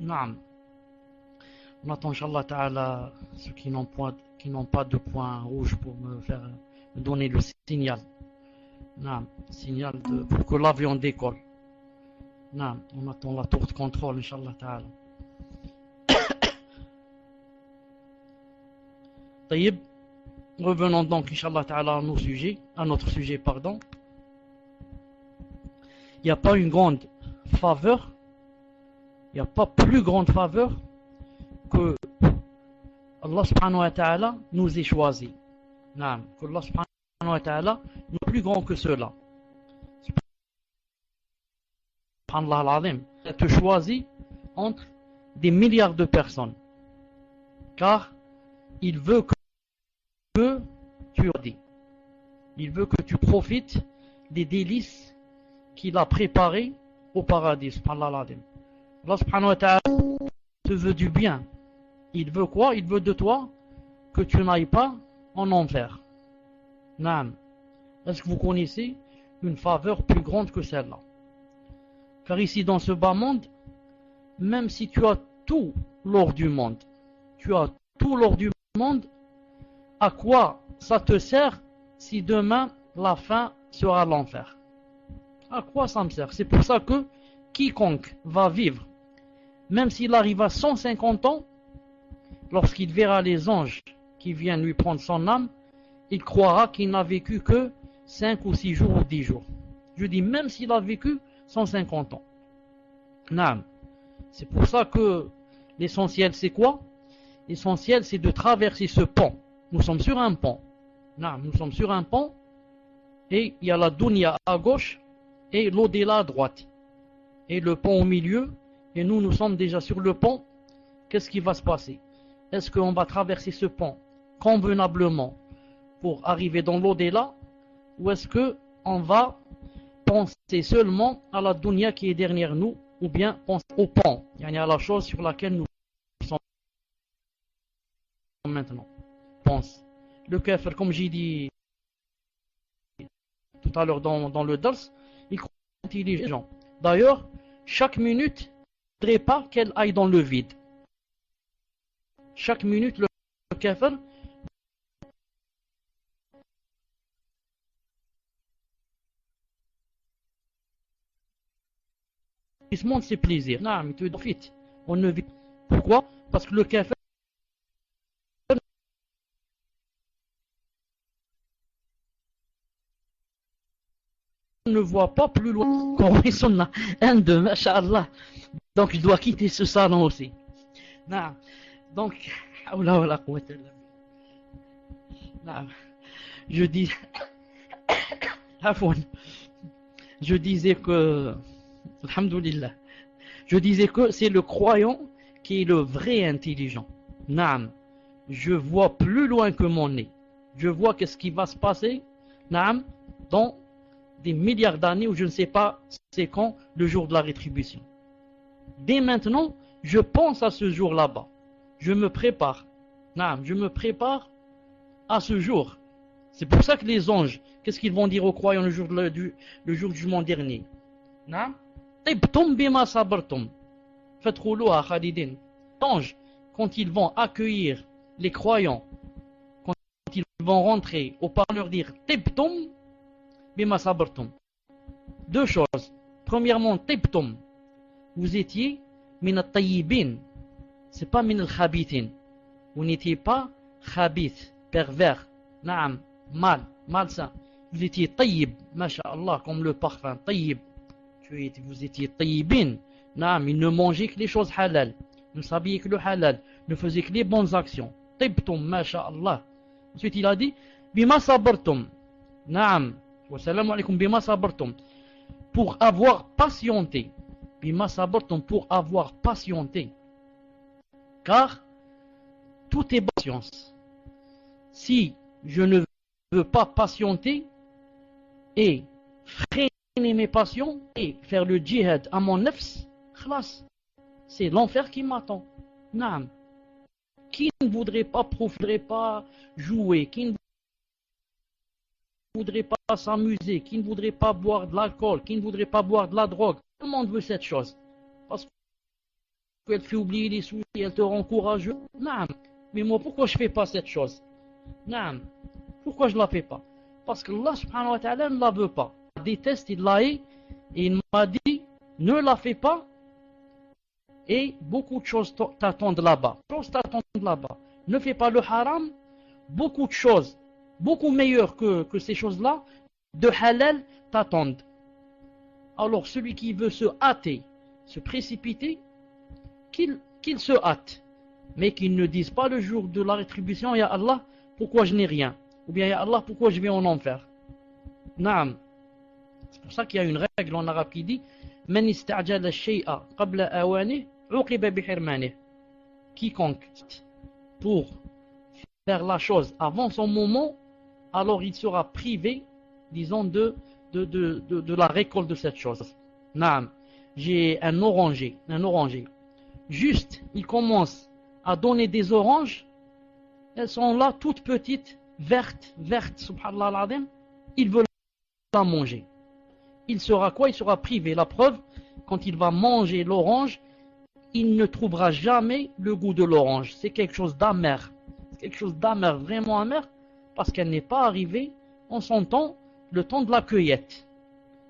Naam. On attend, Inch'Allah Ta'ala, ceux qui n'ont pas de point rouge pour me donner le signal. Naam. Signal pour que l'avion décolle. Naam. On attend la tour de contrôle, Inch'Allah Ta'ala. Taïb. Revenons donc, Inch'Allah Ta'ala, à notre sujet, pardon. Il n'y a pas une grande faveur, il n'y a pas plus grande faveur que Allah subhanahu wa ta'ala nous ait choisi. Naam, que Allah subhanahu wa ta'ala nous est plus grand que cela. Subhanallah al-azim, il te choisit entre des milliards de personnes. Car il veut que il veut que tu profites des délices qu'il a préparés au paradis. Subhanallah al-azim. Allah subhanahu wa ta'ala te veut du bien. Il veut quoi? Il veut de toi que tu n'ailles pas en enfer. Naam. Est-ce que vous connaissez une faveur plus grande que celle-là? Car ici dans ce bas monde, même si tu as tout l'or du monde, à quoi ça te sert si demain la fin sera l'enfer? À quoi ça me sert? C'est pour ça que quiconque va vivre, même s'il arrive à 150 ans, lorsqu'il verra les anges qui viennent lui prendre son âme, il croira qu'il n'a vécu que 5 ou 6 jours ou 10 jours. Je dis même s'il a vécu 150 ans. Naam. C'est pour ça que l'essentiel c'est quoi? L'essentiel c'est de traverser ce pont. Nous sommes sur un pont. Naam. Nous sommes sur un pont et il y a la dunya à gauche et l'au-delà à droite. Et le pont au milieu, et nous sommes déjà sur le pont. Qu'est-ce qui va se passer? Est-ce qu'on va traverser ce pont convenablement pour arriver dans l'au-delà, ou est-ce qu'on va penser seulement à la dunya qui est derrière nous, ou bien penser au pont, il y a la chose sur laquelle nous sommes maintenant. Pense. Le kafir, comme j'ai dit tout à l'heure dans le dars, il croit intelligent. D'ailleurs, chaque minute, il ne faudrait pas qu'elle aille dans le vide. Chaque minute, le kafir il se montre ses plaisirs. Non, mais tu profites. On ne vit. Pourquoi? Parce que le kafir ne voit pas plus loin. Un, deux, masha'Allah. Donc, je dois quitter ce salon aussi. Non. Donc, je dis, je disais que, alhamdoulilah, je disais que c'est le croyant qui est le vrai intelligent. Naam, je vois plus loin que mon nez. Je vois qu'est-ce qui va se passer, naam, dans des milliards d'années où je ne sais pas c'est quand le jour de la rétribution. Dès maintenant, je pense à ce jour là-bas. Je me prépare. Naam, je me prépare à ce jour. C'est pour ça que les anges, qu'est-ce qu'ils vont dire aux croyants le jour du jugement dernier? Naam, tibtum bima sabartum fadkhuluha khalidin. Anges, quand ils vont accueillir les croyants, quand ils vont rentrer, au pas leur dire tibtum bima sabartum. Deux choses. Premièrement, tibtum, vous étiez min at-tayyibin. C'est pas min al-khabithin. Vous n'étiez pas khabith, pervers, naam, malsain. Vous étiez tayyib, masha'Allah, comme le parfum, tayyib. Vous étiez tayyibin, naam, il ne mangeait que les choses halal, ne s'habillait que le halal, ne faisait que les bonnes actions. Tibtum, masha'Allah. Ensuite il a dit, bima sabartum, naam, wa salamu alaykum, bima sabartum, pour avoir patienté. Bima sabartum, pour avoir patienté. Car tout est patience. Si je ne veux pas patienter et freiner mes passions et faire le djihad à mon nafs, khlas, c'est l'enfer qui m'attend. Naam. Qui ne voudrait pas profiter, pas jouer, qui ne voudrait pas s'amuser, qui ne voudrait pas boire de l'alcool, qui ne voudrait pas boire de la drogue? Tout le monde veut cette chose. Parce elle te fait oublier les soucis, elle te rend courageux. Naam. Mais moi, pourquoi je ne fais pas cette chose? Naam. Pourquoi je ne la fais pas? Parce que Allah subhanahu wa ta'ala ne la veut pas. Il déteste, il la hait, et il m'a dit, ne la fais pas, et beaucoup de choses t'attendent là-bas. Ne fais pas le haram, beaucoup de choses, beaucoup meilleures que ces choses-là, de halal t'attendent. Alors celui qui veut se hâter, se précipiter, qu'il se hâte, mais qu'il ne dise pas le jour de la rétribution, Ya Allah, pourquoi je n'ai rien? Ou bien Ya Allah, pourquoi je vais en enfer? Naam. C'est pour ça qu'il y a une règle en arabe qui dit Man ista'jala shay'a qabla awani, uqiba bihirmani. Quiconque pour faire la chose avant son moment, alors il sera privé, disons, de la récolte de cette chose. Naam. J'ai un oranger. Juste, il commence à donner des oranges. Elles sont là, toutes petites, vertes, subhanallah al-azim. Il veut la manger. Il sera quoi? Il sera privé. La preuve, quand il va manger l'orange, il ne trouvera jamais le goût de l'orange. C'est quelque chose d'amer. C'est quelque chose d'amer, vraiment amer, parce qu'elle n'est pas arrivée en son temps, le temps de la cueillette.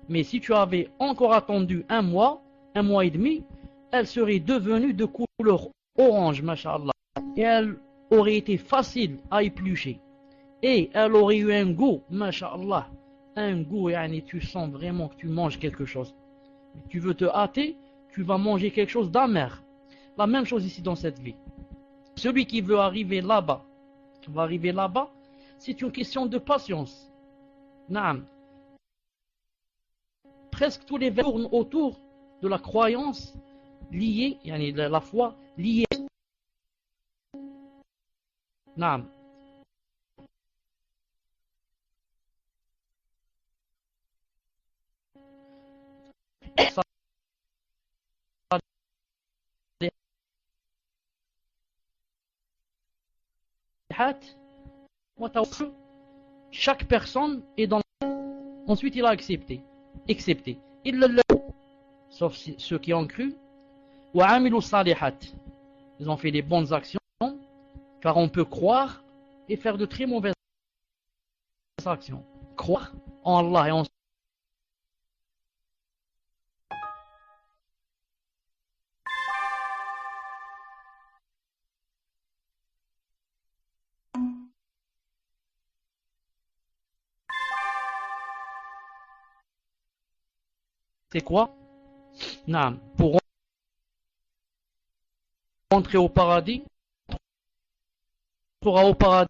Mais si tu avais encore attendu un mois et demi, elle serait devenue de couleur orange, masha'Allah. Et elle aurait été facile à éplucher. Et elle aurait eu un goût, masha'Allah. Un goût, yani tu sens vraiment que tu manges quelque chose. Tu veux te hâter, tu vas manger quelque chose d'amer. La même chose ici dans cette vie. Celui qui veut arriver là-bas, c'est une question de patience. Naam. Presque tous les versets tournent autour de la croyance liée, yani la foi liée. Naam. Chaque personne est dans. Ensuite, il a accepté. Excepté. Sauf ceux qui ont cru. Ils ont fait des bonnes actions. Car on peut croire et faire de très mauvaises actions. Croire en Allah et en c'est quoi? Non. Pour entrer au paradis, sera au paradis.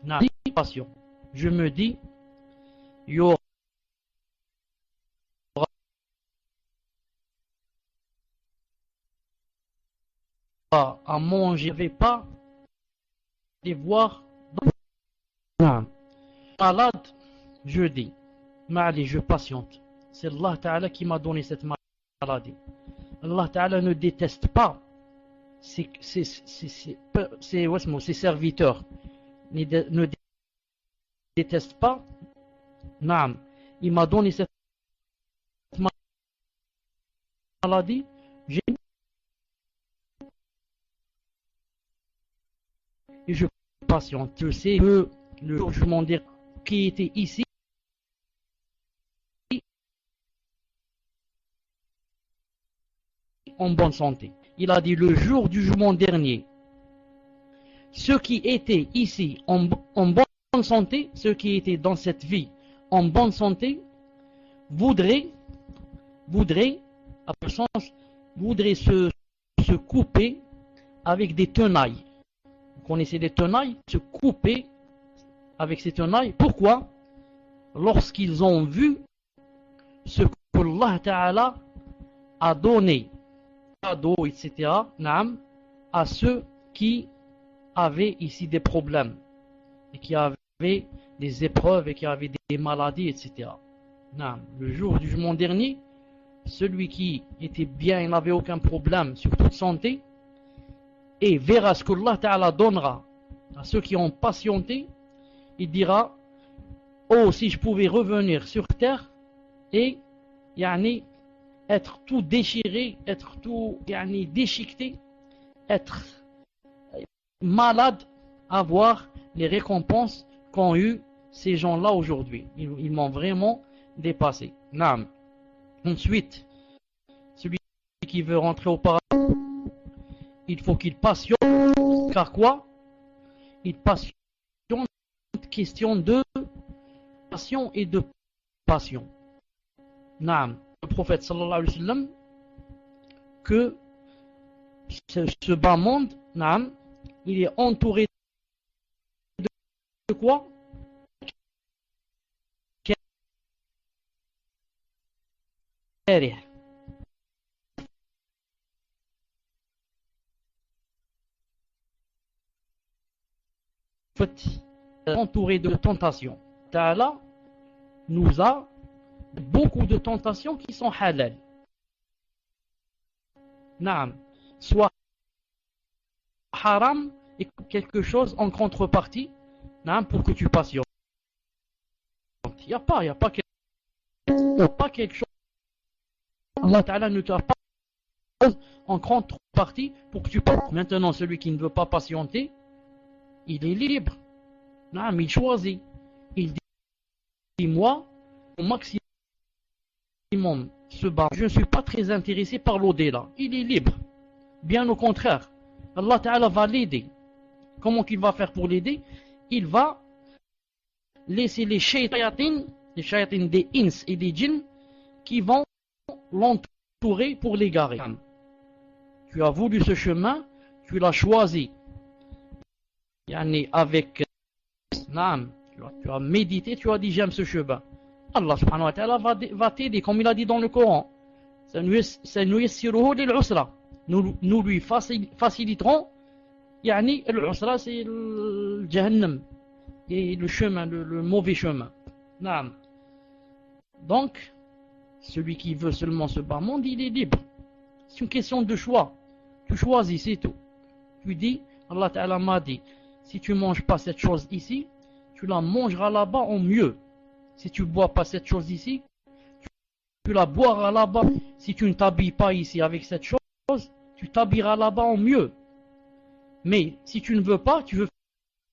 Non. Je me dis, il y aura à manger, je ne vais pas les voir. Non. Malade, je dis, Mali, je patiente. C'est Allah Ta'ala qui m'a donné cette maladie. Allah Ta'ala ne déteste pas ses serviteurs. Ne déteste pas. Naam. Il m'a donné cette maladie. Et je patiente. Je sais que le jugement dernier qui était ici en bonne santé. Il a dit le jour du jugement dernier, ceux qui étaient ici en bonne santé, ceux qui étaient dans cette vie en bonne santé, voudraient se couper avec des tenailles. Vous connaissez les tenailles? Se couper avec ces tenailles. Pourquoi? Lorsqu'ils ont vu ce que Allah Ta'ala a donné, cadeau, etc., à ceux qui avaient ici des problèmes, et qui avaient des épreuves, et qui avaient des maladies, etc. Le jour du jugement dernier, celui qui était bien, il n'avait aucun problème sur toute santé, et verra ce que Allah Ta'ala donnera à ceux qui ont patienté, il dira, oh, si je pouvais revenir sur terre et être tout déchiré, être tout déchiqueté, être malade à voir les récompenses qu'ont eu ces gens-là aujourd'hui. Ils m'ont vraiment dépassé. Naam. Ensuite, celui qui veut rentrer au paradis, il faut qu'il patiente. Car quoi? Il patiente. Question de passion et de passion. Naam. Le prophète sallallahu alayhi wa sallam, que ce bas monde, naam, il est entouré de quoi? Entouré de tentations. Ta'ala nous a beaucoup de tentations qui sont halal. Naam. Soit haram et quelque chose en contrepartie, naam, pour que tu patientes. Il n'y a pas quelque chose. Allah Ta'ala ne t'a pas en contrepartie pour que tu patientes. Maintenant, celui qui ne veut pas patienter, il est libre. Naam, il choisit. Il dit, moi, au maximum, je ne suis pas très intéressé par l'au-delà. Il est libre. Bien au contraire. Allah Ta'ala va l'aider. Comment qu'il va faire pour l'aider? Il va laisser les shayatines des ins et des djinns qui vont l'entourer pour l'égarer. Tu as voulu ce chemin, tu l'as choisi. Avec tu as médité, tu as dit j'aime ce chemin. Allah subhanahu wa ta'ala va t'aider, comme il a dit dans le Coran. Nous lui faciliterons. L'usra, c'est le jahannam, et le chemin, le mauvais chemin. Donc, celui qui veut seulement ce bas monde, il est libre. C'est une question de choix. Tu choisis, c'est tout. Tu dis, Allah Ta'ala m'a dit, si tu ne manges pas cette chose ici, tu la mangeras là-bas en mieux. Si tu ne bois pas cette chose ici, tu la boiras là-bas. Si tu ne t'habilles pas ici avec cette chose, tu t'habilleras là-bas en mieux. Mais si tu ne veux pas, tu veux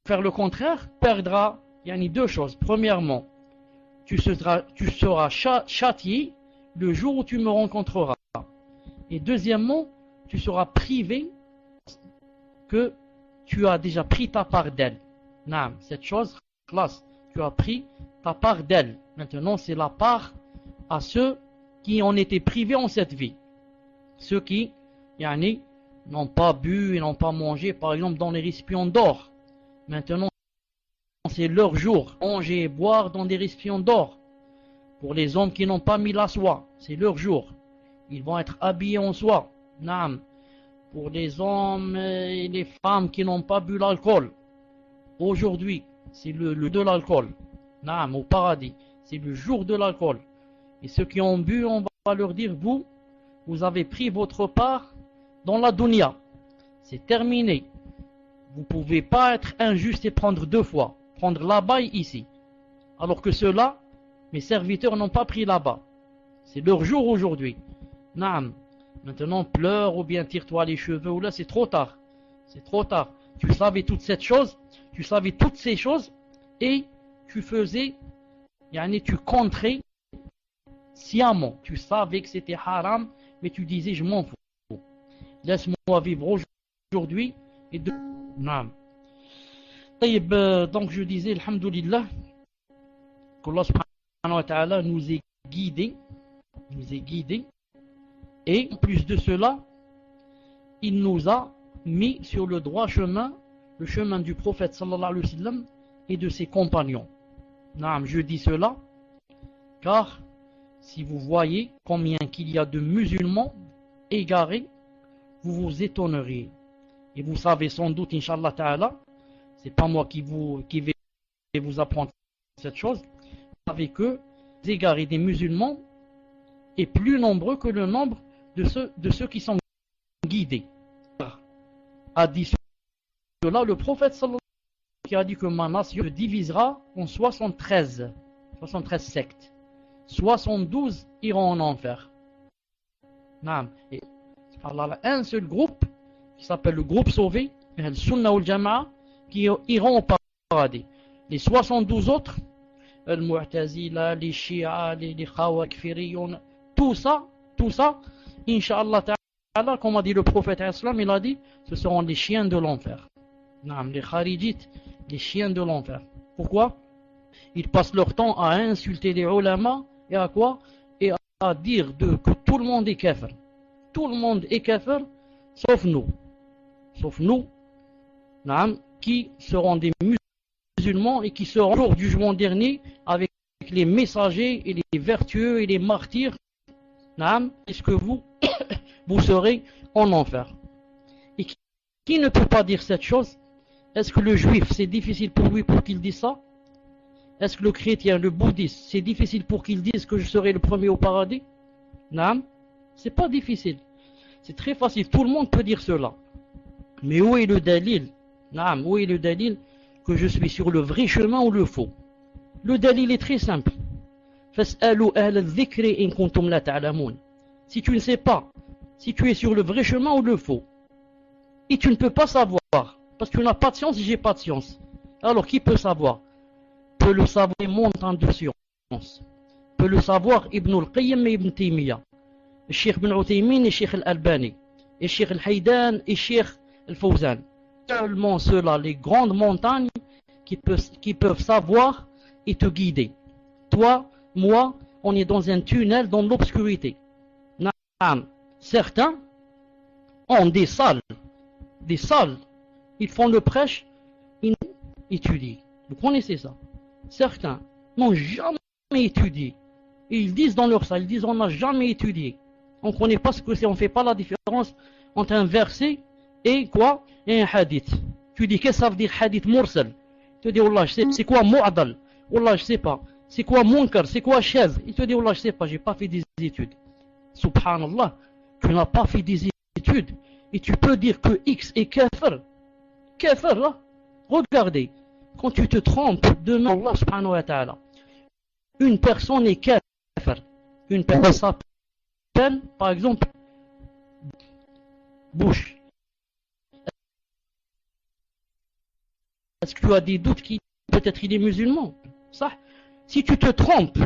faire le contraire, tu perdras deux choses. Premièrement, tu seras châtié le jour où tu me rencontreras. Et deuxièmement, tu seras privé que tu as déjà pris ta part d'elle. Non, cette chose, classe, tu as pris ta part d'elle. Maintenant, c'est la part à ceux qui en étaient privés en cette vie. Ceux qui, n'ont pas bu et n'ont pas mangé, par exemple, dans les récipients d'or. Maintenant, c'est leur jour. Manger et boire dans des récipients d'or. Pour les hommes qui n'ont pas mis la soie, c'est leur jour. Ils vont être habillés en soie. Naam. Pour les hommes et les femmes qui n'ont pas bu l'alcool, aujourd'hui, c'est le de l'alcool. Naam, au paradis, c'est le jour de l'alcool. Et ceux qui ont bu, on va leur dire, vous avez pris votre part dans la dunya. C'est terminé. Vous ne pouvez pas être injuste et prendre deux fois. Prendre là-bas et ici. Alors que ceux-là, mes serviteurs n'ont pas pris là-bas. C'est leur jour aujourd'hui. Naam. Maintenant, pleure ou bien tire-toi les cheveux, ou là, c'est trop tard. C'est trop tard. Tu savais toutes ces choses, et tu faisais, tu contrais sciemment. Tu savais que c'était haram, mais tu disais, je m'en fous. Laisse-moi vivre aujourd'hui et de... Naam. Donc je disais, alhamdoulilah, qu'Allah subhanahu wa ta'ala nous est guidés, et en plus de cela, il nous a mis sur le droit chemin, le chemin du prophète sallallahu alayhi wa sallam et de ses compagnons. Naam, je dis cela, car si vous voyez combien qu'il y a de musulmans égarés, vous vous étonneriez. Et vous savez sans doute, Inch'Allah Ta'ala, c'est pas moi qui vais vous apprendre cette chose, vous savez que les égarés des musulmans est plus nombreux que le nombre de ceux qui sont guidés. A dit cela le prophète sallallahu alayhi wa sallam, qui a dit que ma nation se divisera en 73 sectes. 72 iront en enfer. Naam. Et subhanallah, un seul groupe qui s'appelle le groupe sauvé, le Sunna ou le Jama'a, qui iront au paradis. Les 72 autres, le Mu'tazila, les Shia, les Khawakfiriyon, tout ça, Inch'Allah ta'ala, comme a dit le prophète islam, il a dit, ce seront les chiens de l'enfer. Naam, les Kharijites, les chiens de l'enfer. Pourquoi? Ils passent leur temps à insulter les ulama et à quoi? Et à dire que tout le monde est kafir. Tout le monde est kafir, sauf nous. Sauf nous, naam, qui seront des musulmans et qui seront au jour du jugement dernier avec les messagers et les vertueux et les martyrs. Naam, est-ce que vous, vous serez en enfer? Et qui ne peut pas dire cette chose? Est-ce que le juif, c'est difficile pour lui pour qu'il dise ça? Est-ce que le chrétien, le bouddhiste, c'est difficile pour qu'il dise que je serai le premier au paradis? Non, c'est pas difficile. C'est très facile, tout le monde peut dire cela. Mais où est le dalil? Non, où est le dalil que je suis sur le vrai chemin ou le faux? Le dalil est très simple. فَاسْأَلُوا أَهْلَ الذِّكْرِ إِن كُنتُمْ لَا تَعْلَمُونَ. Si tu ne sais pas, si tu es sur le vrai chemin ou le faux, et tu ne peux pas savoir, parce que tu n'as pas de science et j'ai pas de science, alors qui peut savoir? Peut le savoir les montagnes de science. Peut le savoir Ibn al-Qayyim et Ibn Taymiyyah, le Cheikh Ibn Uthaymin et Cheikh al-Albani, et Cheikh al-Haydan et Cheikh al-Fawzan. Seulement ceux-là, les grandes montagnes qui peuvent savoir et te guider. Toi, moi, on est dans un tunnel dans l'obscurité. Certains ont des salles, ils font le prêche, ils étudient. Vous connaissez ça? Certains n'ont jamais étudié. Ils disent dans leur salle, ils disent on n'a jamais étudié. On ne connaît pas ce que c'est, on ne fait pas la différence entre un verset et quoi? Et un hadith. Tu dis qu'est-ce que ça veut dire hadith mursal? Tu dis wallah, je sais, c'est quoi mu'adal? Wallah, je sais pas. C'est quoi munkar? C'est quoi shaz? Il te dit wallah, je sais pas, j'ai pas fait des études. Subhanallah, tu n'as pas fait des études et tu peux dire que X est kafir. Kafir là? Regardez, quand tu te trompes devant Allah subhanahu wa ta'ala, une personne est kafir. Une personne s'appelle, par exemple, Bush. Est-ce que tu as des doutes qu'il peut-être il est musulman? Ça, si tu te trompes,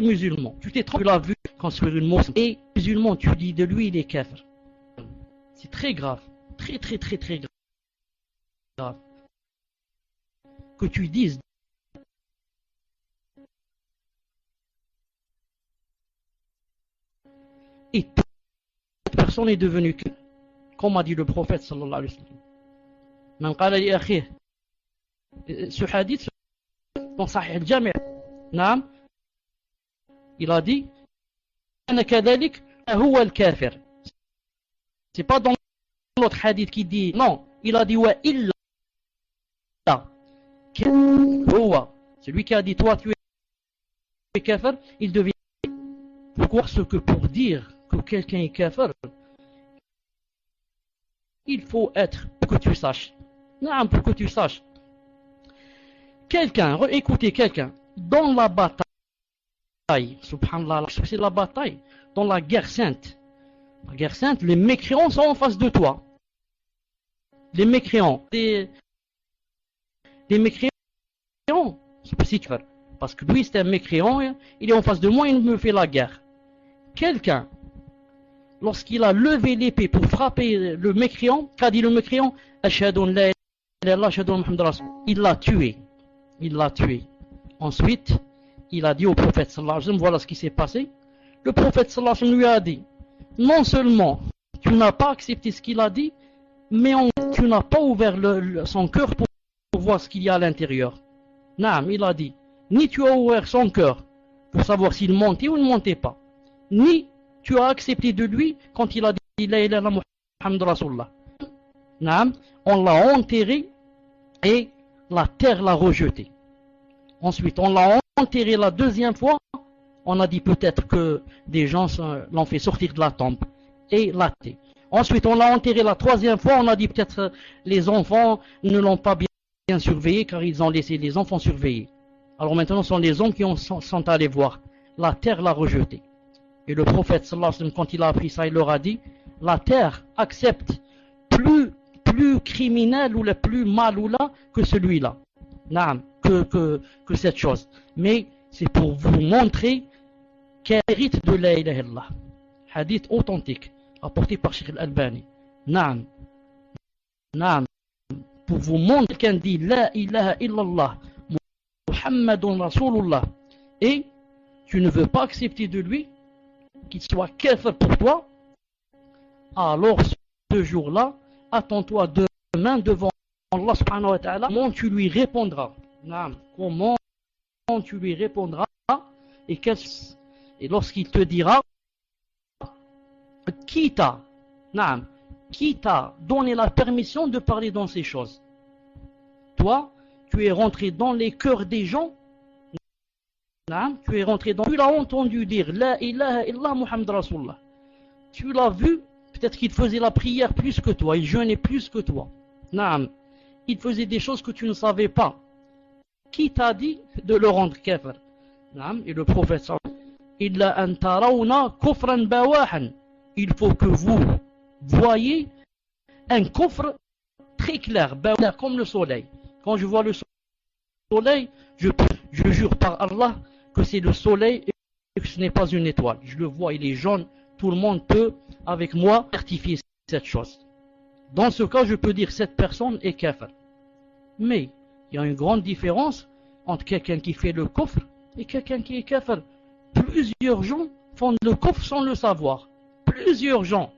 musulman. Tu t'es trompé, tu l'as vu construire une mosquée et musulman, tu dis de lui il est kafir. C'est très grave, très grave que tu dises et cette personne est devenue que, comme a dit le prophète sallallahu alayhi wa sallam. Man qala li akhihi, ce hadith dans Sahih al-Jami', naam, il a dit c'est pas dans l'autre hadith qui dit non, il a dit wa illa, celui qui a dit toi tu es kafir, il devient. Pourquoi? Ce que pour dire que quelqu'un est kafir, il faut être, pour que tu saches, non, pour que tu saches, quelqu'un, écoutez quelqu'un dans la bataille, subhanallah, c'est la bataille, dans la guerre sainte. La guerre sainte, les mécréants sont en face de toi. Les mécréants, des mécréants, si tu veux, parce que lui c'est un mécréant, il est en face de moi, il me fait la guerre. Quelqu'un, lorsqu'il a levé l'épée pour frapper le mécréant, qu'a dit le mécréant? Ashhadu an la ilaha illallah, ashhadu anna Muhammadan rasulullah. Il l'a tué. Ensuite, il a dit au prophète sallallahu alayhi wa sallam, voilà ce qui s'est passé. Le prophète sallallahu alayhi wa sallam lui a dit, non seulement tu n'as pas accepté ce qu'il a dit, mais tu n'as pas ouvert son cœur pour voir ce qu'il y a à l'intérieur. Naam, il a dit, ni tu as ouvert son cœur pour savoir s'il mentait ou ne mentait pas, ni tu as accepté de lui quand il a dit la ilaha illallah Muhammad rasulullah. Naam, on l'a enterré et la terre l'a rejeté. Ensuite, on l'a enterré la deuxième fois, on a dit peut-être que des gens l'ont fait sortir de la tombe et l'a tué. Ensuite, on l'a enterré la troisième fois, on a dit peut-être les enfants ne l'ont pas bien bien surveillés car ils ont laissé les enfants surveiller. Alors maintenant, ce sont les hommes qui sont allés voir. La terre l'a rejeté. Et le prophète, sallallahu alayhi wa sallam, quand il a appris ça, il leur a dit, la terre accepte plus criminel ou le plus maloula que celui-là. Naam, que cette chose. Mais c'est pour vous montrer qu'elle hérite de la ilaha illallah. Hadith authentique, apporté par Cheikh Al-Albani. Naam. Naam. Pour vous montrer qu'elle dit la ilaha illallah, Muhammadun Rasulullah, et tu ne veux pas accepter de lui qu'il soit kafir pour toi, alors ce jour-là, attends-toi demain devant Allah subhanahu wa ta'ala, comment tu lui répondras. Naam. Comment tu lui répondras, et lorsqu'il te dira qui t'a donné la permission de parler dans ces choses. Toi, tu es rentré dans les cœurs des gens, tu es rentré dans, tu l'as entendu dire la ilaha illallah Muhammad Rasulullah, tu l'as vu, peut-être qu'il faisait la prière plus que toi, il jeûnait plus que toi, il faisait des choses que tu ne savais pas. Qui t'a dit de le rendre kafir? Et le prophète, illa an tarawna kufran bawahan, il faut que vous voyez un kufr très clair, comme le soleil. Quand je vois le soleil, je jure par Allah que c'est le soleil et que ce n'est pas une étoile. Je le vois, il est jaune, tout le monde peut avec moi certifier cette chose. Dans ce cas, je peux dire cette personne est kafir. Mais il y a une grande différence entre quelqu'un qui fait le kufr et quelqu'un qui est kafir. Plusieurs gens font le kufr sans le savoir. Plusieurs gens.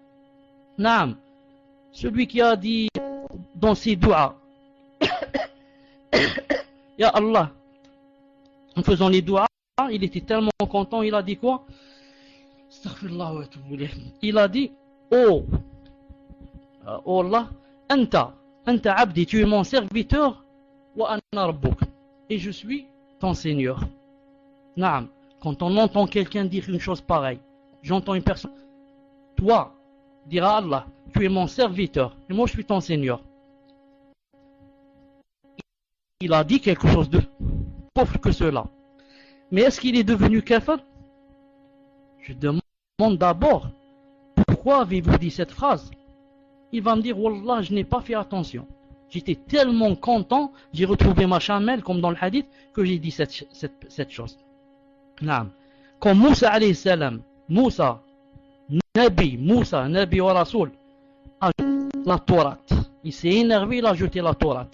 Naam. Celui qui a dit dans ses doigts Ya Allah, en faisant les doigts, il était tellement content, il a dit quoi? Il a dit oh Allah, anta abdi, tu es mon serviteur, wa ana rabbuk, et je suis ton Seigneur. Naam. Quand on entend quelqu'un dire une chose pareille, j'entends une personne, toi, dira Allah, tu es mon serviteur, et moi je suis ton Seigneur. Il a dit quelque chose de pauvre que cela. Mais est-ce qu'il est devenu kafir? Je demande d'abord, pourquoi avez-vous dit cette phrase? Il va me dire, Wallah, je n'ai pas fait attention. J'étais tellement content, j'ai retrouvé ma chamelle, comme dans le hadith, que j'ai dit cette chose. Quand Moussa alayhi salam, Moussa, Nabi wa Rasoul, a la Torah, il s'est énervé, il a jeté la Torah.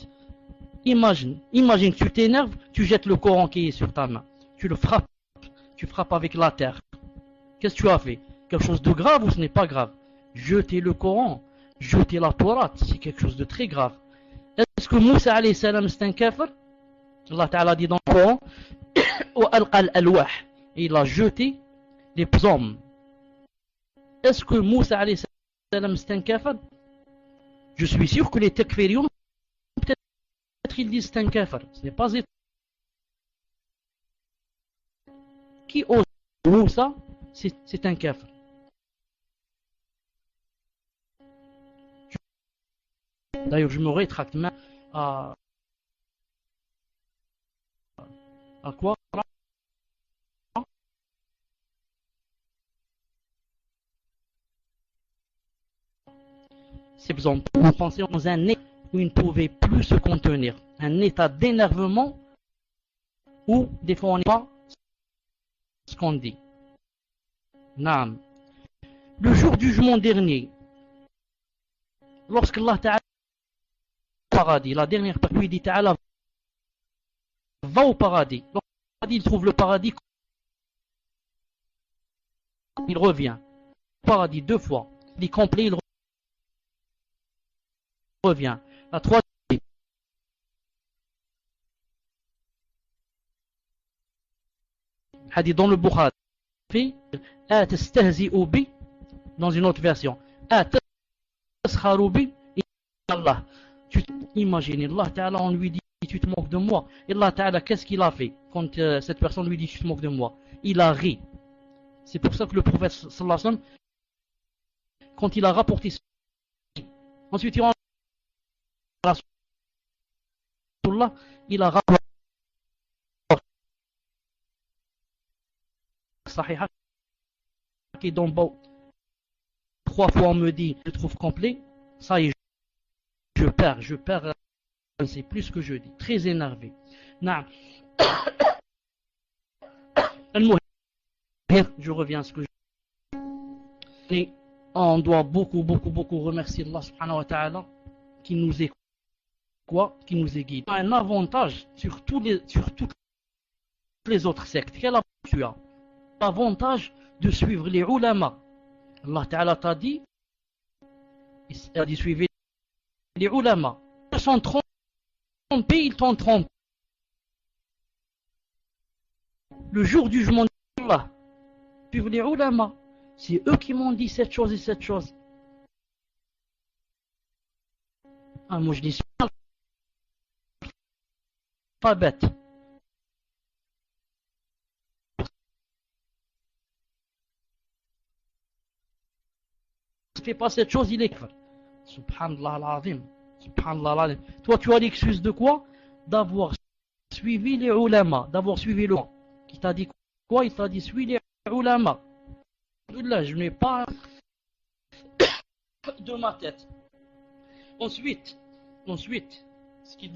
Imagine, tu t'énerves, tu jettes le Coran qui est sur ta main, tu le frappes, tu frappes avec la terre. Qu'est-ce que tu as fait? Quelque chose de grave ou ce n'est pas grave? Jeter le Coran, jeter la Torah, c'est quelque chose de très grave. Est-ce que Moussa alayhi salam c'est un kafir? Allah Ta'ala dit dans le Coran, et il a jeté les psaumes. Est-ce que Moussa alayhi salam c'est un kafir? Je suis sûr que les takfirions, peut-être ils disent c'est un kafir. Ce n'est pas étonnant. Qui ose Moussa, c'est un kafir. D'ailleurs, je me rétracte même à quoi? C'est besoin de penser dans un état où il ne pouvait plus se contenir, un état d'énervement où des fois on n'est pas ce qu'on dit. Naam. Le jour du jugement dernier, lorsque Allah Ta'ala au paradis, la dernière partie lui dit Ta'ala va au paradis. Il trouve le paradis, il revient. Le paradis deux fois, il est complet, il revient. La troisième, hadith dans le Bukhari, dans une autre version, Allah, tu t'imagines, Allah Ta'ala, on lui dit tu te moques de moi. Et Allah Ta'ala, qu'est-ce qu'il a fait quand cette personne lui dit tu te moques de moi? Il a ri. C'est pour ça que le prophète sallallahu alayhi wa sallam, quand il a rapporté ensuite il rentre rahimahullah, il a rapporté Sahih qui est dans beau. 3 fois on me dit, je trouve complet, ça y est, je perds, c'est plus que je dis, très énervé. Non. Je reviens à ce que je dis. Et on doit beaucoup remercier Allah subhanahu wa ta'ala qui nous est qui nous est guide. Un avantage sur toutes les autres sectes. Quel avantage tu as? L'avantage de suivre les ulama. Allah ta'ala t'a dit, il a dit suivez les ulama. Ils sont trompés, ils t'ont trompé. Le jour du jugement d'Allah, suivez les ulama. C'est eux qui m'ont dit cette chose et cette chose. Ah, moi je dis pas bête. Fais pas cette chose, il est kafir. Subhanallah al-azim. Subhanallah al-azim. Toi, tu as l'excuse de quoi? D'avoir suivi les ulama, d'avoir suivi le qui t'a dit quoi? Il t'a dit suis les ulama. Là, je n'ai pas de ma tête. Ensuite, ce qu'il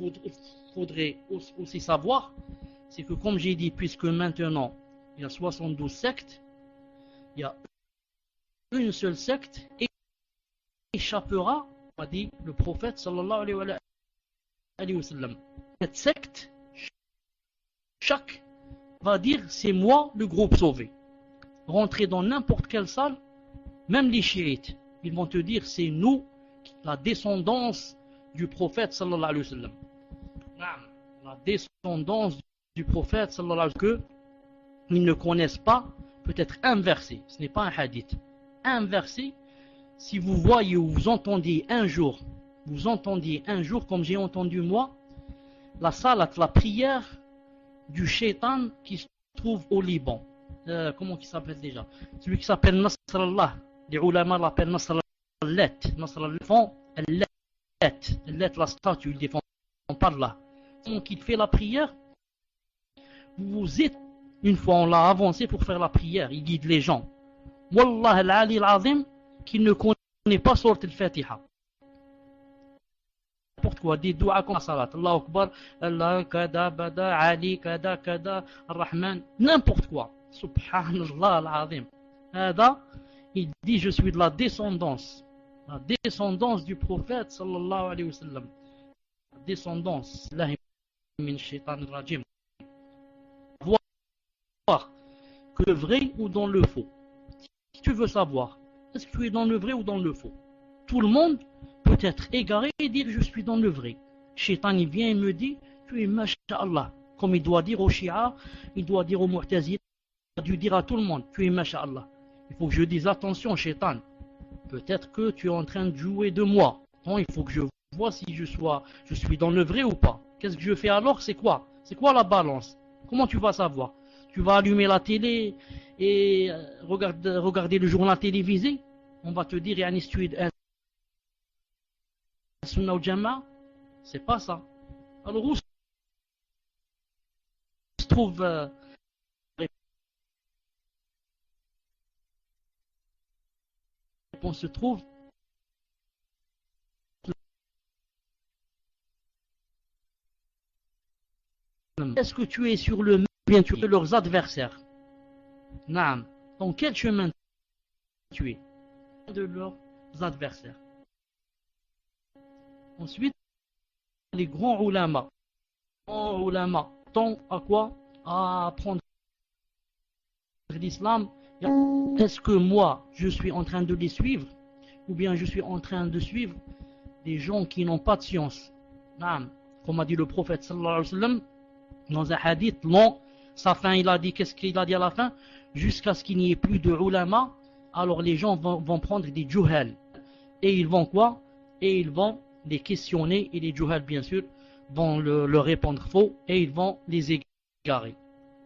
faudrait aussi savoir, c'est que comme j'ai dit, puisque maintenant il y a 72 sectes, il y a une seule secte et échappera, a dit le prophète sallallahu alayhi wa sallam. Cette secte, chaque va dire c'est moi le groupe sauvé. Rentrer dans n'importe quelle salle, même les chiites, ils vont te dire c'est nous, la descendance du prophète sallallahu alayhi wa sallam. La descendance du prophète sallallahu alayhi wa sallam, que ils ne connaissent pas, peut-être un verset, ce n'est pas un hadith, un verset. Si vous voyez ou vous entendiez un jour, comme j'ai entendu moi, la salat, la prière du shaitan qui se trouve au Liban. Comment il s'appelle déjà? Celui qui s'appelle Nasrallah. Les ulama l'appellent Nasrallah. Nasrallah, la statue, ils défendent par là. Donc il fait la prière. Vous êtes, une fois on l'a avancé pour faire la prière, il guide les gens. Wallah al-Ali al-Azim, qui ne connaît pas Sourate al-Fatiha. N'importe quoi, des doigts comme la salat. Allah Akbar, Allah kada, bada, Ali, kada, kada, Ar-Rahman, n'importe quoi. Subhanallah al-Azim. Hada, il dit je suis de la descendance du prophète sallallahu alayhi wa sallam. Descendance, la min shaitan rajim. Voir que le vrai ou dans le faux. Si tu veux savoir, est-ce que tu es dans le vrai ou dans le faux? Tout le monde peut être égaré et dire je suis dans le vrai. Shaitan il vient et me dit tu es masha'Allah. Comme il doit dire aux Shia, il doit dire aux Mu'tazila, il a dû dire à tout le monde tu es masha'Allah. Il faut que je dise attention Shaitan. Peut-être que tu es en train de jouer de moi. Non, il faut que je vois si je suis dans le vrai ou pas. Qu'est-ce que je fais alors? C'est quoi? C'est quoi la balance? Comment tu vas savoir? Tu vas allumer la télé et regarder le journal télévisé. On va te dire yani, si tu es un Sunna ou Jama, c'est pas ça. Alors où se trouve on se trouve est-ce que tu es sur le bien tu es leurs adversaires? Naam. Dans quel chemin tu es de leurs adversaires? Ensuite, les grands ulama. Tant à quoi? À apprendre l'islam. Est-ce que moi, je suis en train de les suivre? Ou bien je suis en train de suivre des gens qui n'ont pas de science? Naam. Comme a dit le prophète sallallahu alayhi wa sallam, dans un hadith long, sa fin, il a dit, qu'est-ce qu'il a dit à la fin? Jusqu'à ce qu'il n'y ait plus de ulama, alors les gens vont prendre des juhal. Et ils vont quoi? Et ils vont les questionner, et les juhal, bien sûr, vont leur répondre faux, et ils vont les égarer.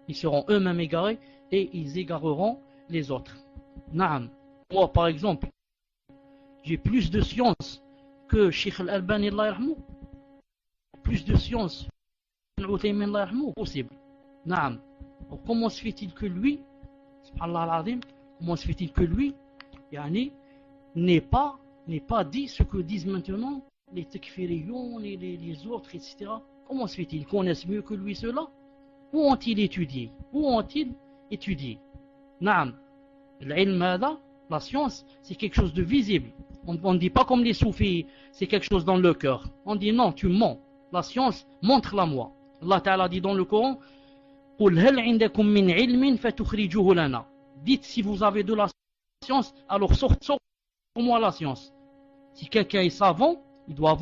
Ils seront eux-mêmes égarés, et ils égareront les autres. Naam. Moi, par exemple, j'ai plus de science que Sheikh Al-Albani, Allah yarhamou. Plus de science Uthaymin, Allah yarhamou, possible. Naam. Comment se fait-il que lui, subhanallah al-azim, comment se fait-il que lui, yani, n'est pas dit ce que disent maintenant les takfiriyon, les autres, etc. Comment se fait-il? Ils connaissent mieux que lui cela? Où ont-ils étudié? Naam. L'ilm hada, la science, c'est quelque chose de visible. On ne dit pas comme les soufis, c'est quelque chose dans le cœur. On dit non, tu mens. La science, montre-la moi. Allah Ta'ala dit dans le Coran, قُلْ هَلْ عِنْدَكُمْ مِنْ عِلْمٍ فَتُخْرِجُوهُ لَنَا. Dites si vous avez de la science, alors sortez-moi la science. Si quelqu'un est savant, il doit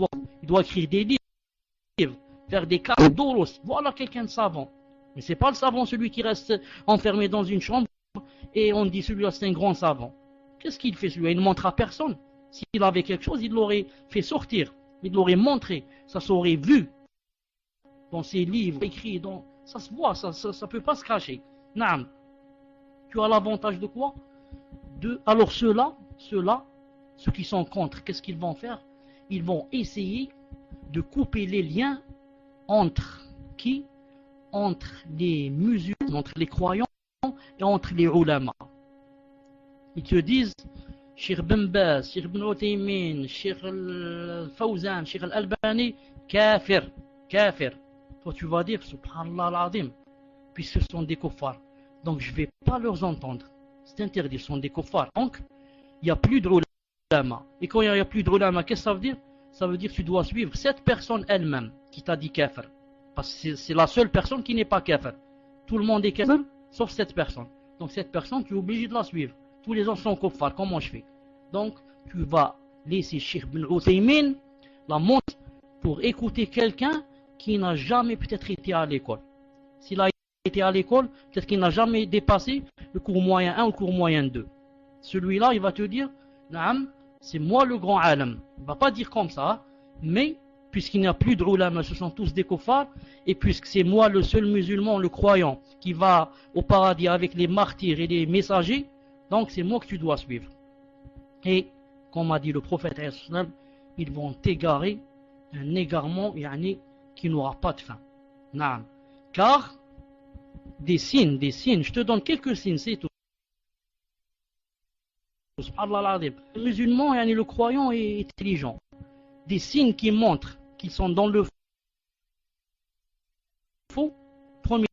écrire des livres, faire des cas d'oros. Voilà quelqu'un de savant. Mais c'est pas le savant celui qui reste enfermé dans une chambre et on dit celui-là c'est un grand savant. Qu'est-ce qu'il fait celui-là? Il ne montre à personne. S'il avait quelque chose, il l'aurait fait sortir. Il l'aurait montré. Ça s'aurait vu dans ses livres, écrits. Ça se voit, ça ne peut pas se cacher. Naam. Tu as l'avantage de quoi? Alors ceux-là, ceux qui sont contre, qu'est-ce qu'ils vont faire? Ils vont essayer de couper les liens entre qui? Entre les musulmans, entre les croyants et entre les ulama. Ils te disent Cheikh Ben Baz, Cheikh Ben Uthaymin, Cheikh Al-Fawzan, Cheikh Al-Albani, kafir. Toi tu vas dire subhanallah al-azim, puisque ce sont des kuffars. Donc je ne vais pas leur entendre. C'est interdit, ce sont des kuffars. Donc il n'y a plus de ulama. Et quand il n'y a plus de ulama, qu'est-ce que ça veut dire? Ça veut dire que tu dois suivre cette personne elle-même qui t'a dit kafir. Parce que c'est la seule personne qui n'est pas kafir. Tout le monde est kafir, sauf cette personne. Donc cette personne, tu es obligé de la suivre. Tous les autres sont kuffar, comment je fais? Donc tu vas laisser Cheikh Ben Uthaymin la montre pour écouter quelqu'un qui n'a jamais peut-être été à l'école. S'il a été à l'école, peut-être qu'il n'a jamais dépassé le cours moyen 1 ou le cours moyen 2. Celui-là, il va te dire, Naam, c'est moi le grand alam. Il ne va pas dire comme ça, mais puisqu'il n'y a plus de ulama, ce sont tous des kuffars, et puisque c'est moi le seul musulman, le croyant, qui va au paradis avec les martyrs et les messagers, donc c'est moi que tu dois suivre. Et, comme a dit le prophète, ils vont t'égarer, un égarement qui n'aura pas de fin. Naam. Car, des signes, je te donne quelques signes, c'est tout. Le musulman, le croyant est intelligent. Des signes qui montrent qu'ils sont dans le faux. Premier,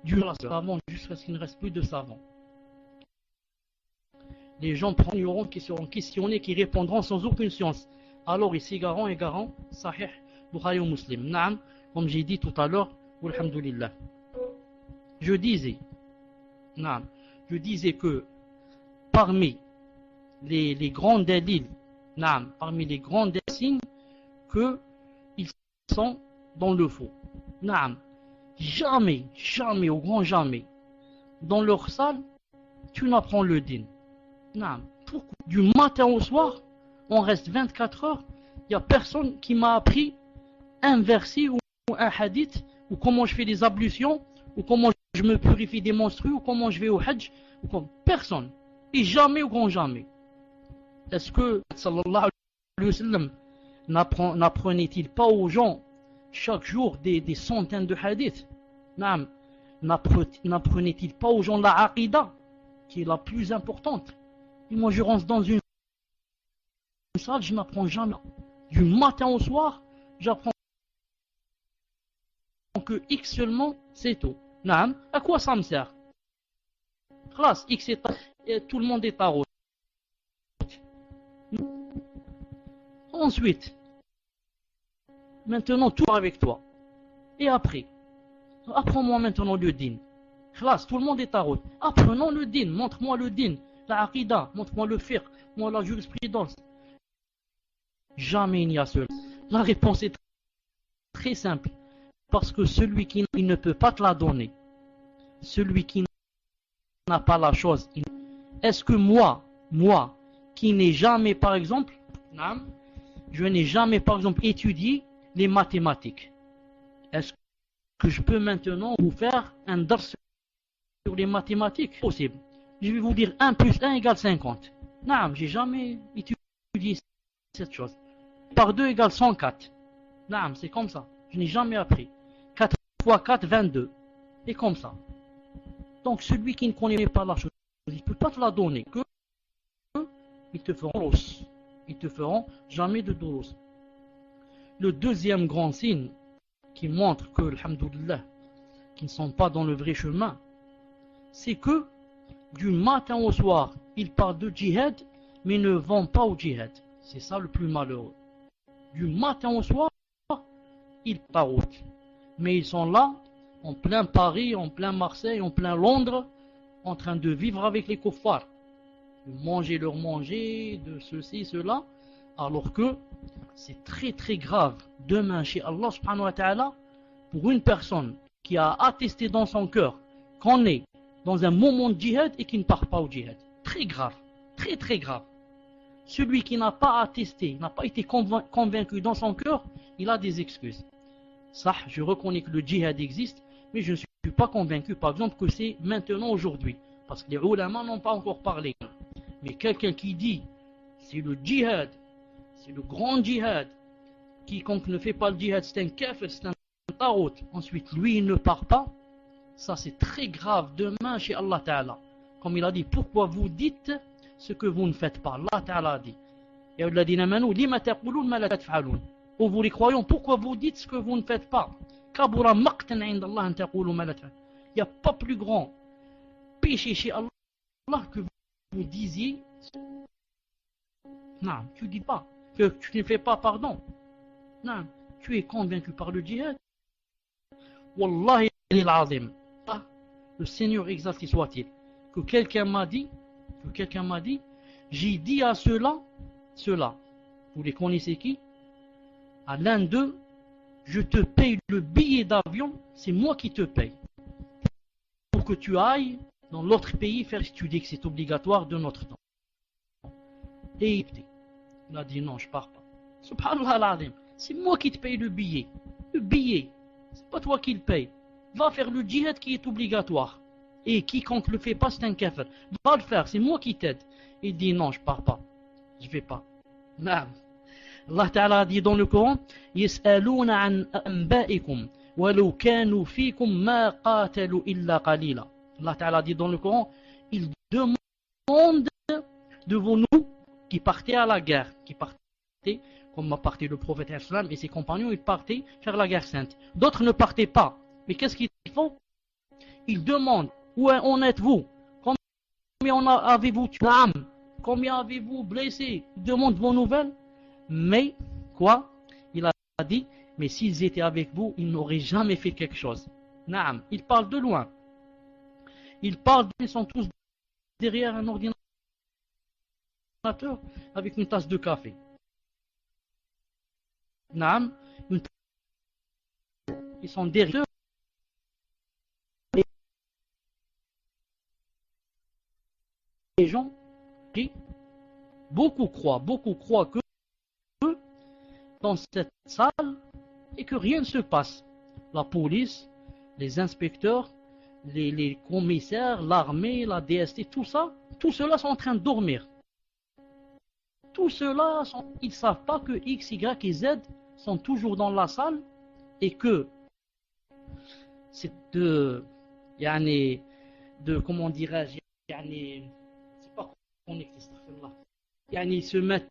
du savant jusqu'à ce qu'il ne reste plus de savants. Les gens prendront qui seront questionnés, qui répondront sans aucune science. Alors ils s'égarant, Sahih, Bukhari ou Muslim. Naam, comme j'ai dit tout à l'heure, alhamdulillah. Je disais que parmi les grands délits, parmi les grands signes, qu'ils sont dans le faux. Jamais, au grand jamais, dans leur salle, tu n'apprends le din. Du matin au soir, on reste 24 heures, il n'y a personne qui m'a appris un verset ou un hadith, ou comment je fais des ablutions, ou comment je me purifie des menstrues, ou comment je vais au hajj, ou comme personne. Et jamais au grand jamais. Est-ce que, sallallahu alayhi wa sallam, n'apprenait-il pas aux gens chaque jour des centaines de hadiths? N'apprenait-il pas aux gens la aqidah, qui est la plus importante? Et moi je rentre dans une salle, je n'apprends jamais. Du matin au soir, j'apprends que X seulement, c'est tout. À quoi ça me sert? Classe, X et tout le monde est à route. Ensuite, maintenant tout avec toi. Et après, apprends-moi maintenant le din. Classe, tout le monde est à route. Apprenons le din, montre-moi le din. La aqidah, montre-moi le fiqh, moi la jurisprudence. Jamais il n'y a cela. La réponse est très simple. Parce que celui qui ne peut pas te la donner, celui qui n'a pas la chose, est-ce que moi, qui n'ai jamais, par exemple, je n'ai jamais, par exemple, étudié les mathématiques, est-ce que je peux maintenant vous faire un dars sur les mathématiques? Possible. Je vais vous dire 1 plus 1 égale 50. Non, j'ai jamais étudié cette chose. Par 2 égale 104. Non, c'est comme ça. Je n'ai jamais appris. 4 fois 4, 22. Et comme ça. Donc celui qui ne connaît pas la chose, il ne peut pas te la donner. Que ils te feront doros. Ils te feront jamais de doros. Le deuxième grand signe qui montre que, alhamdoulilah, qui ne sont pas dans le vrai chemin, c'est que du matin au soir, ils parlent de djihad, mais ne vont pas au djihad. C'est ça le plus malheureux. Du matin au soir, ils parlent. Mais ils sont là, en plein Paris, en plein Marseille, en plein Londres, en train de vivre avec les kuffars. De manger leur manger, de ceci, cela, alors que c'est très très grave demain chez Allah subhanahu wa ta'ala pour une personne qui a attesté dans son cœur qu'on est dans un moment de djihad et qui ne part pas au djihad. Très grave, très très grave. Celui qui n'a pas attesté, n'a pas été convaincu dans son cœur, il a des excuses. Ça, je reconnais que le djihad existe, mais je ne suis pas convaincu, par exemple, que c'est maintenant, aujourd'hui. Parce que les ulama n'ont pas encore parlé. Mais quelqu'un qui dit, c'est le djihad, c'est le grand djihad, quiconque ne fait pas le djihad, c'est un kafir, c'est un tarot. Ensuite, lui, il ne part pas. Ça, c'est très grave demain chez Allah Ta'ala. Comme il a dit, pourquoi vous dites ce que vous ne faites pas? Allah Ta'ala a dit. Oh, vous les croyants, pourquoi vous dites ce que vous ne faites pas? Il n'y a pas plus grand péché chez Allah que vous disiez. Non, tu ne dis pas que tu ne fais pas pardon. Non, tu es convaincu par le djihad. Wallahi al-azim. Le Seigneur exalté soit-il. Que quelqu'un m'a dit, j'ai dit à ceux-là, vous les connaissez qui? À l'un d'eux, je te paye le billet d'avion, c'est moi qui te paye. Pour que tu ailles dans l'autre pays faire étudier que c'est obligatoire de notre temps. Et il a dit non, je pars pas. Subhanallah al-azim, c'est moi qui te paye le billet. Le billet, c'est pas toi qui le paye. Va faire le djihad qui est obligatoire. Et quiconque le fait pas, c'est un kafir. Va le faire, c'est moi qui t'aide. Il dit non, je pars pas. Je vais pas. Non. Allah Ta'ala dit dans le Coran, يسألون عن أنبائكم ولو كانوا فيكم ما قاتلوا إلا قليلا. Allah Ta'ala dit dans le Coran, ils demandent de vous qui partez à la guerre, qui partaient, comme a parté le prophète Islam et ses compagnons, ils partaient faire la guerre sainte. D'autres ne partaient pas. Mais qu'est-ce qu'ils font? Ils demandent, où en êtes-vous? Combien avez-vous tué? Combien avez-vous blessé? Ils demandent vos nouvelles. Mais, quoi? Il a dit, mais s'ils étaient avec vous, ils n'auraient jamais fait quelque chose. Naam, ils parlent de loin. Ils parlent, ils sont tous derrière un ordinateur avec une tasse de café. Naam, ils sont derrière. Les gens qui, beaucoup croient que dans cette salle et que rien ne se passe. La police, les inspecteurs, les commissaires, l'armée, la DST, tout cela sont en train de dormir. Tout cela, ils ne savent pas que X, Y et Z sont toujours dans la salle et que c'est comment dirais-je, c'est pas connecté, ils se mettent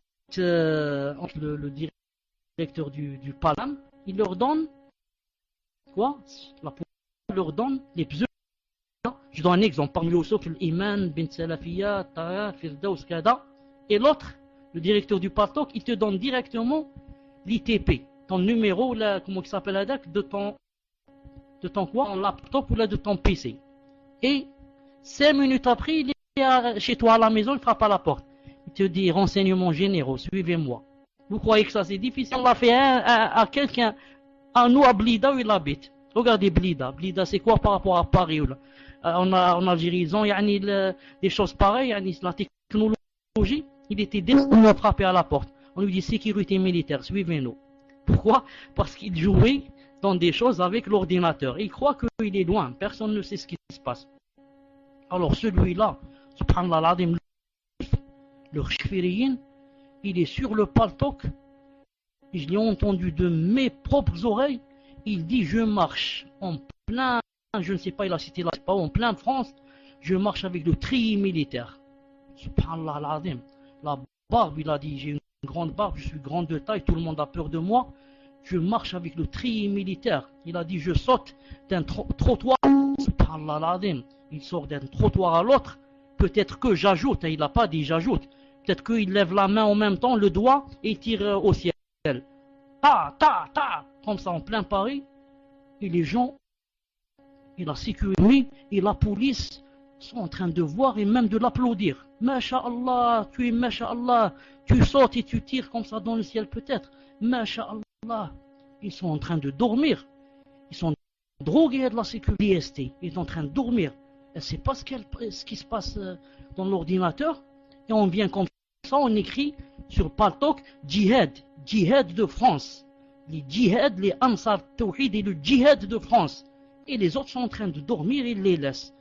entre le directeur du Palam, il leur donne quoi? La police leur donne les besoins. Je donne un exemple parmi Youssouf, l'Iman, Bint Salafiyya, Tara, Firdaus, Kada, et l'autre, le directeur du Patok, il te donne directement l'ITP, ton numéro, comment il s'appelle la DAC, de ton quoi? Ton laptop ou là de ton PC. Et 5 minutes après, il est chez toi à la maison, il frappe à la porte. Il te dit renseignements généraux, suivez-moi. Vous croyez que ça c'est difficile? On l'a fait à quelqu'un, à nous à Blida où il habite. Regardez Blida. Blida c'est quoi par rapport à Paris? En Algérie, ils ont des choses pareilles, la technologie. Il était destiné à frapper à la porte. On lui dit sécurité militaire, suivez-nous. Pourquoi? Parce qu'il jouait dans des choses avec l'ordinateur. Il croit qu'il est loin, personne ne sait ce qui se passe. Alors celui-là, subhanallah, leur chfiriyin, il est sur le paltok. Je l'ai entendu de mes propres oreilles. Il dit je marche en plein, je ne sais pas, il a cité là, pas en plein France, je marche avec le treillis militaire. Subhanallah al-Azim. La barbe, il a dit, j'ai une grande barbe, je suis grand de taille, tout le monde a peur de moi. Je marche avec le treillis militaire. Il a dit, je saute d'un trottoir. Subhanallah al-Azim. Il sort d'un trottoir à l'autre. Peut-être que j'ajoute, il n'a pas dit j'ajoute. Peut-être qu'il lève la main en même temps, le doigt, et il tire au ciel. Ta, ta, ta, comme ça en plein Paris. Et les gens, et la sécurité, et la police sont en train de voir et même de l'applaudir. Masha'Allah, tu es Masha'Allah, tu sautes et tu tires comme ça dans le ciel peut-être. Masha'Allah, ils sont en train de dormir. Ils sont drogués de la sécurité IST. Ils sont en train de dormir. Elle ne sait pas ce qui se passe dans l'ordinateur. Et on vient comme ça, on écrit sur Paltok, Djihad, Djihad de France. Les Djihad, les Ansar Tawhid et le Djihad de France. Et les autres sont en train de dormir, ils les laissent.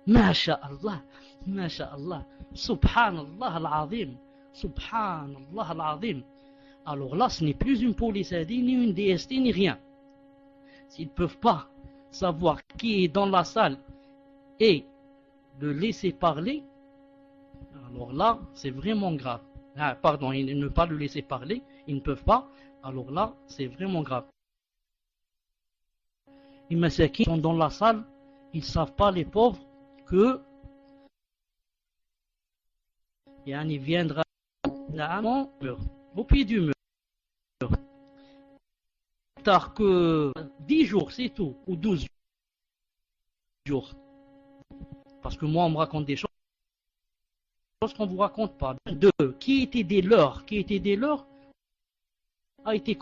Masha'Allah, Masha'Allah, Subhanallah al-Azim, Subhanallah al-Azim. Alors là, ce n'est plus une police AD, ni une DST, ni rien. S'ils ne peuvent pas savoir qui est dans la salle et le laisser parler, alors là, c'est vraiment grave. Ah, pardon, ils ne peuvent pas le laisser parler, ils ne peuvent pas, alors là, c'est vraiment grave. Les massakins sont dans la salle, ils ne savent pas, les pauvres, que il viendra au pied du mur. Tard que 10 jours, c'est tout, ou 12 jours. Parce que moi, on me raconte des choses qu'on ne vous raconte pas. Qui était des leurs a été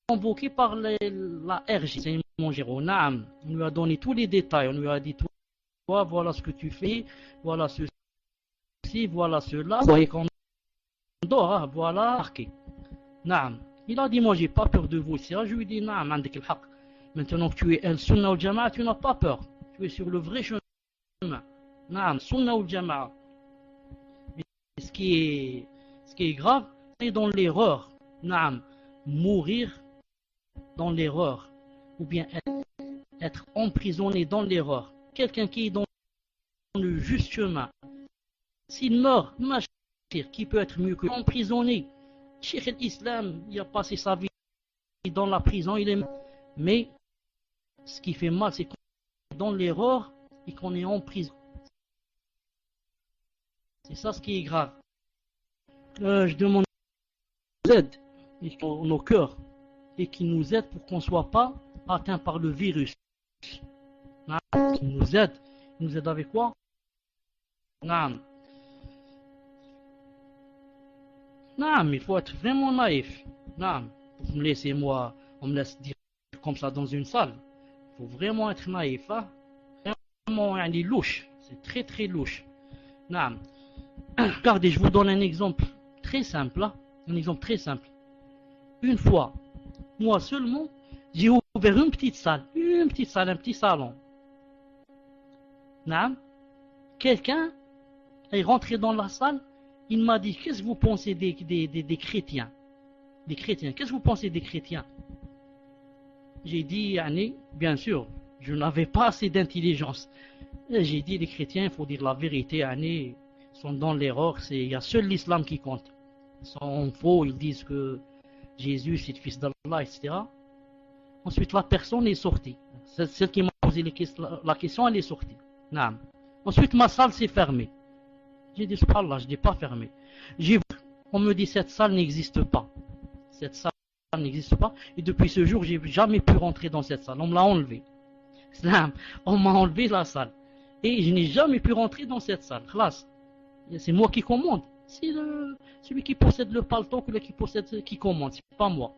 convoqué par la RG. C'est mon Géraud. On lui a donné tous les détails. On lui a dit, toi, voilà ce que tu fais, voilà ceci, voilà cela. Vous voyez qu'on dort, hein, voilà. Marqué. Naam. Il a dit, moi, j'ai pas peur de vous. Je lui ai dit, naam, andak al-haq. Maintenant que tu es al-sunnah al-jama'a, tu n'as pas peur. Tu es sur le vrai chemin. Naam, sunnah al-jama'a. Ce qui est grave, c'est dans l'erreur. Naam, mourir dans l'erreur. Ou bien être emprisonné dans l'erreur. Quelqu'un qui est dans le juste chemin. S'il meurt, qui peut être mieux que emprisonné. Cheikh al-Islam, il a passé sa vie dans la prison, il est mort. Mais ce qui fait mal, c'est qu'on est dans l'erreur et qu'on est en prison. C'est ça ce qui est grave. Je demande aide dans nos cœurs et qui nous aide pour qu'on ne soit pas atteint par le virus. Qui nous aide avec quoi? Non, il faut être vraiment naïf. Non, vous me laissez moi, on me laisse dire comme ça dans une salle. Il faut vraiment être naïf. Hein? Vraiment, il est louche. C'est très très louche. Non. Regardez, je vous donne un exemple très simple. Hein? Un exemple très simple. Une fois, moi seulement, j'ai ouvert une petite salle, un petit salon. Non. Quelqu'un est rentré dans la salle. Il m'a dit, qu'est-ce que vous pensez des chrétiens? Des chrétiens, qu'est-ce que vous pensez des chrétiens? J'ai dit, bien sûr, je n'avais pas assez d'intelligence. J'ai dit, les chrétiens, il faut dire la vérité, ils sont dans l'erreur, il y a seul l'islam qui compte. Ils sont faux, ils disent que Jésus, c'est le fils d'Allah, etc. Ensuite, la personne est sortie. Celle qui m'a posé la question, elle est sortie. Non. Ensuite, ma salle s'est fermée. J'ai dit, subhanallah, je ne l'ai pas fermé. On me dit, cette salle n'existe pas. Cette salle n'existe pas. Et depuis ce jour, je n'ai jamais pu rentrer dans cette salle. On me l'a enlevé. On m'a enlevé la salle. Et je n'ai jamais pu rentrer dans cette salle. C'est moi qui commande. C'est celui qui possède le palto qui commande. C'est pas moi.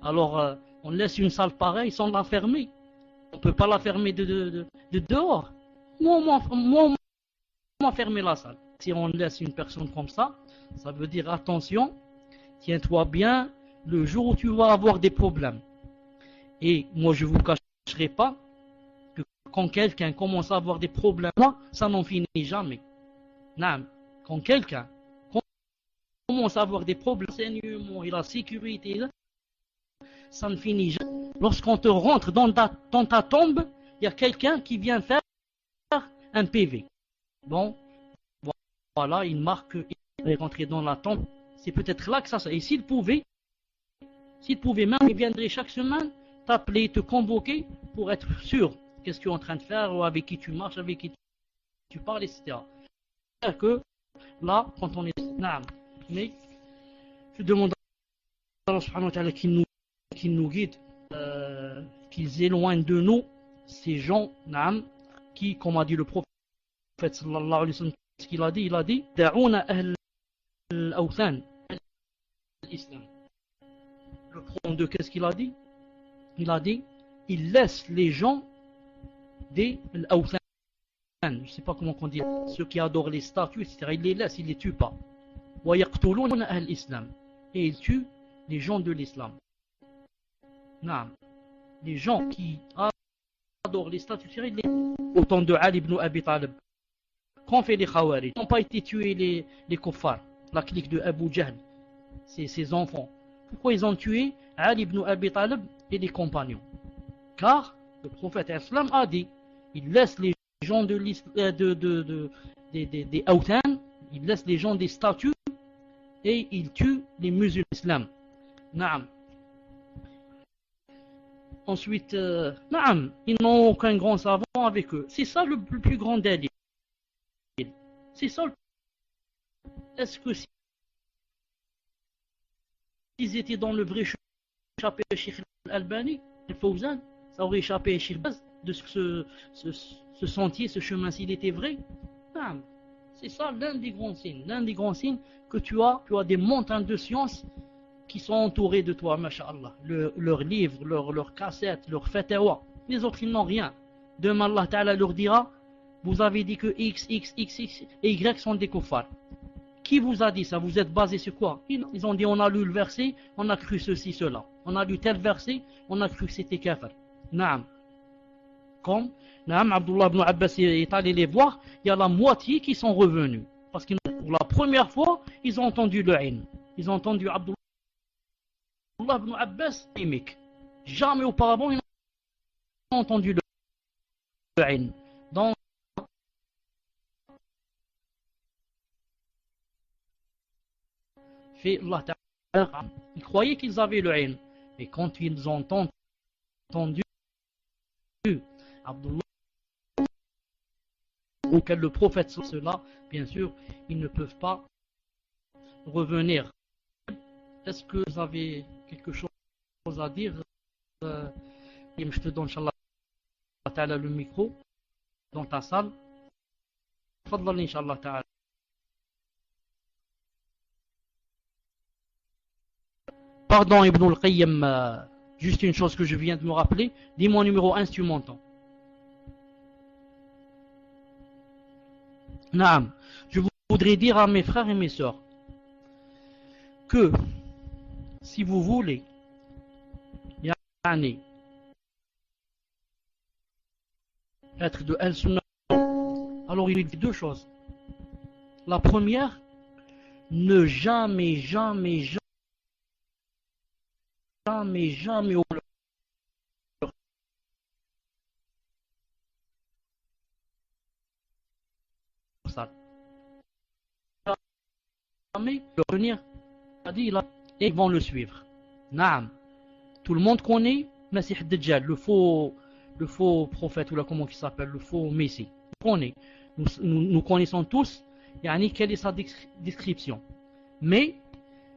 Alors, on laisse une salle pareille sans la fermer. On ne peut pas la fermer de dehors. Moi, on m'a fermé la salle. Si on laisse une personne comme ça, ça veut dire attention, tiens-toi bien le jour où tu vas avoir des problèmes. Et moi, je ne vous cacherai pas que quand quelqu'un commence à avoir des problèmes, ça n'en finit jamais. Non, quand quelqu'un commence à avoir des problèmes de renseignement et la sécurité, ça ne finit jamais. Lorsqu'on te rentre dans ta tombe, il y a quelqu'un qui vient faire un PV. Bon, voilà, il marque qu'il est rentré dans la tombe. C'est peut-être là que ça... Et s'il pouvait même, il viendrait chaque semaine t'appeler, te convoquer pour être sûr qu'est-ce que tu es en train de faire, ou avec qui tu marches, avec qui tu parles, etc. C'est-à-dire que là, quand on est... Mais je demande à Allah subhanahu wa ta'ala qu'il nous guide, qu'ils éloignent de nous ces gens qui, comme a dit le prophète sallallahu alayhi wa sallam, ce qu'il a dit, il a dit da'una ahl al-awthan al-islam. Le prophète de qu'est-ce qu'il a dit? Il a dit, il laisse les gens des al-awthan, je ne sais pas comment on dit, ceux qui adorent les statues, etc. Il les laisse, il les tue pas. Wa yaqtuluna ahl al-islam, et il tue les gens de l'islam. Les gens qui adorent les statues, au temps de Ali ibn Abi Talib, qu'ont fait les Khawarij? Ils n'ont pas été tués les kuffars, la clique de Abu Jahl, ses enfants. Pourquoi ils ont tué Ali ibn Abi Talib et les compagnons? Car le prophète islam a dit, il laisse les gens des awthan, il laisse les gens des statues et il tue les musulmans islam. Naam. Ensuite, ils n'ont aucun grand savant avec eux. C'est ça le plus grand délit. C'est ça. Est-ce que s'ils étaient dans le vrai échappé à Cheikh Al-Albani, Al-Fawzan, ça aurait échappé à Cheikh Baz de ce sentier, ce chemin, s'il était vrai? C'est ça l'un des grands signes. L'un des grands signes que tu as des montagnes de sciences qui sont entourés de toi, masha'Allah. Leurs livres, leurs cassettes, leurs fatawa. Les autres, ils n'ont rien. Demain, Allah Ta'ala leur dira, vous avez dit que X, X, X, X et Y sont des kuffars. Qui vous a dit ça? Vous êtes basé sur quoi? Ils ont dit, on a lu le verset, on a cru ceci, cela. On a lu tel verset, on a cru que c'était kafir. Naam. Comme, Abdullah ibn Abbas est allé les voir, il y a la moitié qui sont revenus. Parce que pour la première fois, ils ont entendu le haine. Ils ont entendu Abdullah ibn Abbas imique. Jamais auparavant ils n'ont entendu le haine. Donc fait Allah Ta'ala, ils croyaient qu'ils avaient le haine. Et quand ils ont entendu Abdullah auquel le prophète sur cela, bien sûr, ils ne peuvent pas revenir. Est-ce que vous avez quelque chose à dire? Je te donne, Inch'Allah, le micro dans ta salle. Fadlal, Inch'Allah ta'ala. Pardon, Ibn al-Qayyim, juste une chose que je viens de me rappeler. Dis-moi numéro 1 si tu m'entends. Naam. Je voudrais dire à mes frères et mes sœurs que si vous voulez être de Al-Sunnah, alors il y a deux choses. La première, ne jamais revenir et ils vont le suivre. Naam. Tout le monde connaît Masih Dajjal, le faux prophète, ou là comment il s'appelle, le faux messie. Nous connaissons tous quelle est sa description. Mais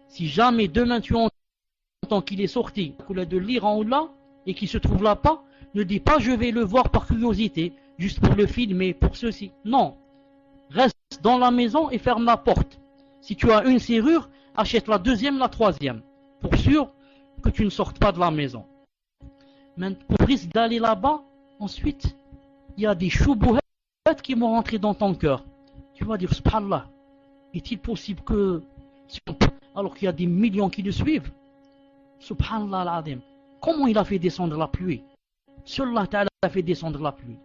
si jamais demain tu entends qu'il est sorti de l'Iran ou là et qu'il se trouve là-bas, ne dis pas je vais le voir par curiosité, juste pour le filmer, pour ceci. Non. Reste dans la maison et ferme la porte. Si tu as une serrure, achète la deuxième, la troisième, pour sûr que tu ne sortes pas de la maison. Mais au risque d'aller là-bas, ensuite, il y a des choubouhettes qui vont rentrer dans ton cœur. Tu vas dire, subhanallah, est-il possible que, alors qu'il y a des millions qui le suivent, subhanallah al-azim, comment il a fait descendre la pluie? Seul Allah Ta'ala a fait descendre la pluie.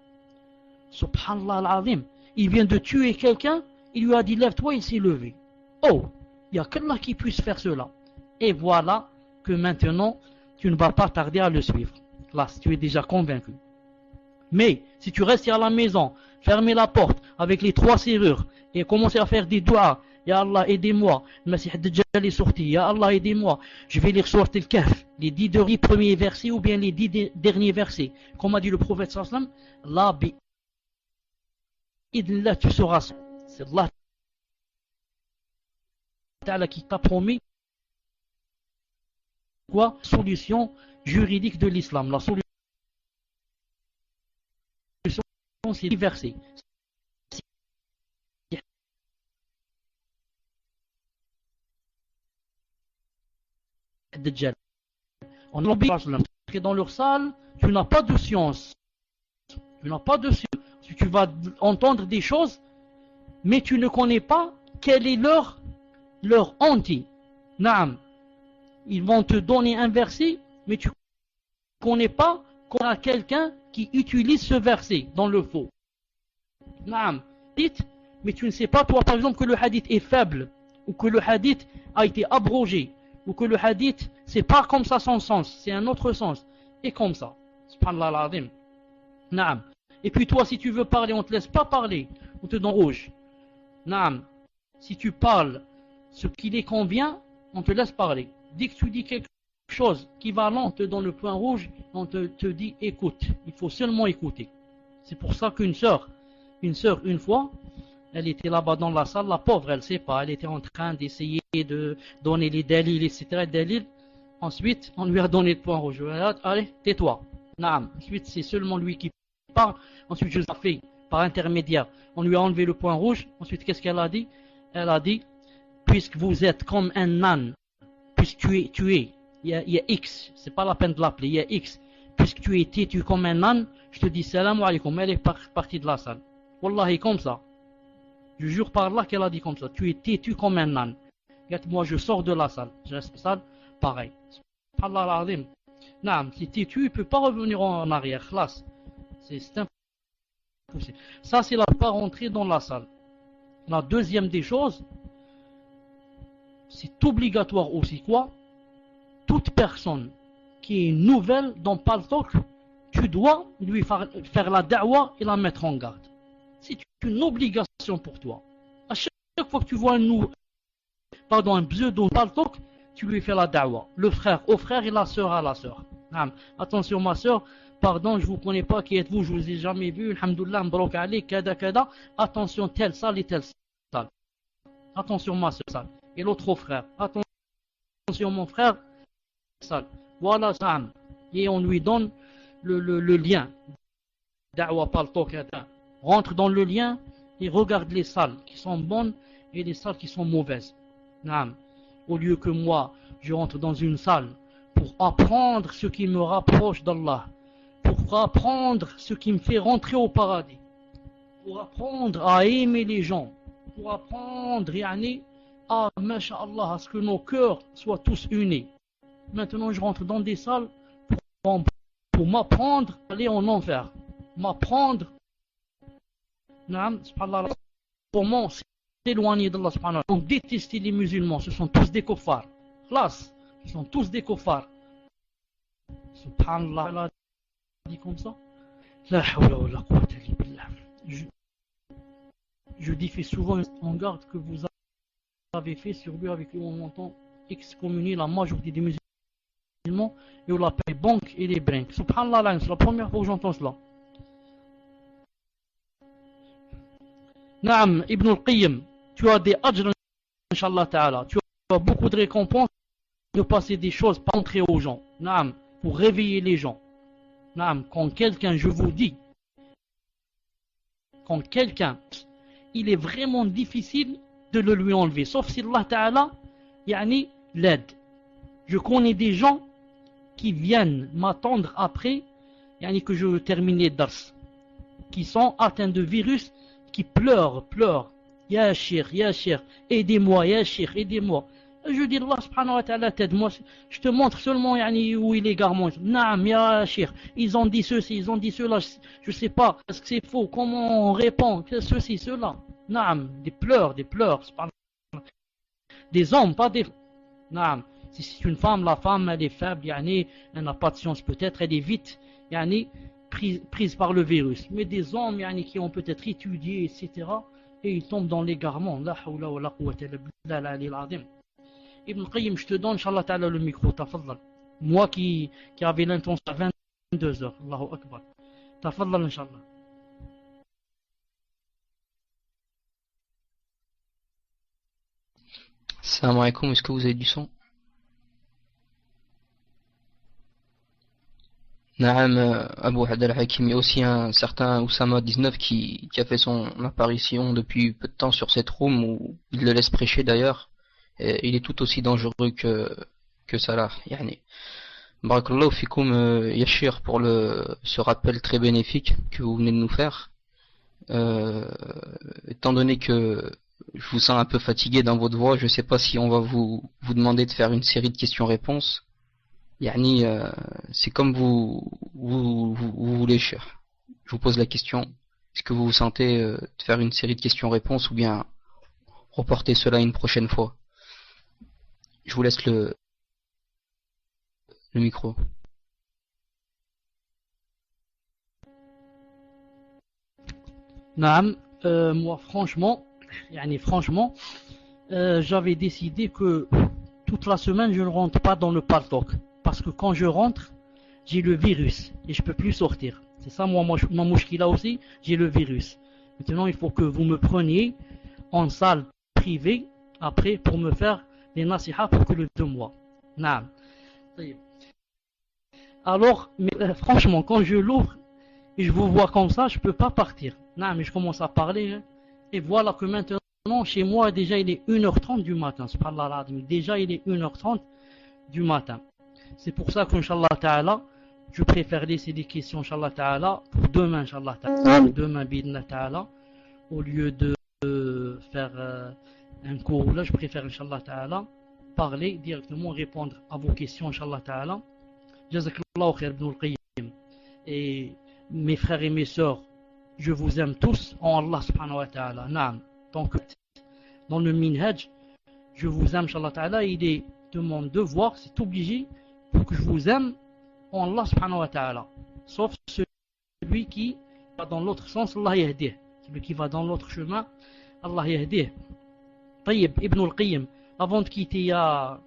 Subhanallah al-azim, il vient de tuer quelqu'un, il lui a dit, lève-toi, il s'est levé. Oh, Il n'y a qu'Allah qui puisse faire cela. Et voilà que maintenant, tu ne vas pas tarder à le suivre. Là, tu es déjà convaincu. Mais, si tu restes à la maison, fermer la porte avec les 3 serrures et commencer à faire des doigts, Ya Allah, aidez-moi, le Messie Dajjal est sorti, Ya Allah, aidez-moi, je vais lire Sourate Al-Kahf, les 10 premiers versets ou bien les 10 derniers versets. Comme a dit le prophète sallallahu alayhi wa sallam, là, tu seras. C'est Allah Ta'ala qui t'a promis quoi? Solution juridique de l'islam. La solution, c'est les versets. Dajjal. On oublie dans leur salle, tu n'as pas de science. Tu n'as pas de science. Tu vas entendre des choses, mais tu ne connais pas quel est leur anti. Naam. Ils vont te donner un verset, mais tu ne connais pas qu'on a quelqu'un qui utilise ce verset dans le faux. Naam. Mais tu ne sais pas, toi, par exemple, que le hadith est faible, ou que le hadith a été abrogé, ou que le hadith, c'est pas comme ça son sens, c'est un autre sens. Et comme ça. Subhanallah al-azim. Naam. Et puis toi, si tu veux parler, on ne te laisse pas parler. On te donne rouge. Naam. Si tu parles ce qui les convient, on te laisse parler. Dès que tu dis quelque chose qui va lent, on te donne le point rouge, on te dit écoute. Il faut seulement écouter. C'est pour ça qu'une sœur, une fois, elle était là-bas dans la salle, la pauvre, elle ne sait pas, elle était en train d'essayer de donner les dalils, etc. Dalils. Ensuite, on lui a donné le point rouge. Allez, tais-toi. Naam. Ensuite, c'est seulement lui qui parle. Ensuite, je l'ai fait par intermédiaire. On lui a enlevé le point rouge. Ensuite, qu'est-ce qu'elle a dit? Elle a dit, puisque vous êtes comme un âne, puisque tu es, il y a X, c'est pas la peine de l'appeler, il y a X, puisque tu es têtu comme un âne, je te dis salam alaikum, elle est partie de la salle. Wallahi, comme ça. Je jure par Allah qu'elle a dit comme ça, tu es têtu comme un âne. Regarde, moi je sors de la salle, je reste salle, pareil. Allah al-Azim. Naam, si têtu, il ne peut pas revenir en arrière, classe. C'est impossible. Ça, c'est la pas rentrer dans la salle. La deuxième des choses, c'est obligatoire aussi quoi? Toute personne qui est nouvelle dans Paltalk, tu dois lui faire la da'wa et la mettre en garde. C'est une obligation pour toi. À chaque fois que tu vois un pseudo Paltalk, tu lui fais la da'wa. Le frère au frère et la sœur à la sœur. Attention ma sœur, pardon, je vous connais pas, qui êtes-vous, je vous ai jamais vu, alhamdoulilah, mbrok ali, kada kada, attention telle salle et telle salle. Attention ma sœur, et l'autre frère, attention mon frère, salle. Voilà ça, et on lui donne le lien. Da'wa Paltalk, rentre dans le lien et regarde les salles qui sont bonnes et les salles qui sont mauvaises. Au lieu que moi, je rentre dans une salle pour apprendre ce qui me rapproche d'Allah, pour apprendre ce qui me fait rentrer au paradis, pour apprendre à aimer les gens, pour apprendre à, masha'Allah, à ce que nos cœurs soient tous unis. Maintenant, je rentre dans des salles pour m'apprendre à aller en enfer, m'apprendre comment s'éloigner d'Allah subhanahu wa ta'ala. Donc détester les musulmans, ce sont tous des kuffars. Classe, ce sont tous des kuffars. Subhanallah, dit comme ça. La hawla wa la quwwata illa billah. Je diffère souvent en garde que vous avez fait sur lui avec lui, on entend excommunier la majorité des musulmans et on l'appelle banque et les brinques. Subhanallah, c'est la première fois que j'entends cela. Naam, Ibn al-Qayyim, tu as des ajr, Inch'Allah Ta'ala, tu as beaucoup de récompenses de passer des choses, pas montrer aux gens. Naam, pour réveiller les gens. Naam, quand quelqu'un, je vous dis, quand quelqu'un, il est vraiment difficile de le lui enlever, sauf si Allah Ta'ala, l'aide. Je connais des gens qui viennent m'attendre après, que je termine les dars, qui sont atteints de virus, qui pleurent. Ya Cheikh, aidez-moi, Ya Cheikh, aidez-moi. Je dis Allah subhanahu wa ta'ala t'aide-moi. Je te montre seulement où il est garement. Naam, Ya Cheikh, ils ont dit ceci, ils ont dit cela. Je sais pas, est-ce que c'est faux? Comment on répond? Ceci, cela. Naam, des pleurs. Des hommes, pas des... Naam. Si c'est une femme, la femme, elle est faible, yani, elle n'a pas de science peut-être, elle est vite yani, prise par le virus. Mais des hommes yani, qui ont peut-être étudié, etc., et ils tombent dans l'égarement. La hawla wa la quwwata illa billah al-ali al-azim. Ibn Qayyim, je te donne, Inch'Allah ta'ala, le micro, tafaddal. Moi qui avais l'intention à 22 heures, Allahu Akbar. Tafaddal, Inch'Allah. Salam alaikum, est-ce que vous avez du son? Naam, Abu Had al-Hakim, il y a aussi un certain Oussama 19 qui a fait son apparition depuis peu de temps sur cette room où il le laisse prêcher d'ailleurs. Et il est tout aussi dangereux que Salah. Yani. Barakallahu fikoum Yashir pour ce rappel très bénéfique que vous venez de nous faire. Étant donné que je vous sens un peu fatigué dans votre voix, je ne sais pas si on va vous demander de faire une série de questions-réponses. Yani, c'est comme vous voulez, cher. Je vous pose la question. Est-ce que vous vous sentez de faire une série de questions-réponses ou bien reporter cela une prochaine fois? Je vous laisse le micro. Naam, moi franchement, j'avais décidé que toute la semaine je ne rentre pas dans le parc. Parce que quand je rentre, j'ai le virus et je peux plus sortir. C'est ça moi ma mouchkila aussi, j'ai le virus. Maintenant il faut que vous me preniez en salle privée après pour me faire des nasiha pour que le 2 mois. Naam. Alors, mais, franchement, quand je l'ouvre et je vous vois comme ça, je peux pas partir. Non, mais je commence à parler. Hein, et voilà que maintenant, chez moi, déjà, il est 1h30 du matin. Subhanallah, déjà, il est 1h30 du matin. C'est pour ça qu'Inch'Allah Ta'ala, je préfère laisser des questions, Inch'Allah Ta'ala, pour demain, Inch'Allah Ta'ala. Demain, Bidna Ta'ala, au lieu de faire un cours là, je préfère, Inch'Allah Ta'ala, parler directement, répondre à vos questions, Inch'Allah Ta'ala. Jazakallahu khair ibn al-Qayyim. Et mes frères et mes sœurs, je vous aime tous en Allah subhanahu wa ta'ala. Naam. Donc, dans le minhaj, je vous aime, Inch'Allah ta'ala, il est de mon devoir, c'est obligé, pour que je vous aime en Allah subhanahu wa ta'ala. Sauf celui qui va dans l'autre sens, Allah yahdih. Celui qui va dans l'autre chemin, Allah yahdih. Tayyib, Ibn al-Qayyim, avant de quitter, il y a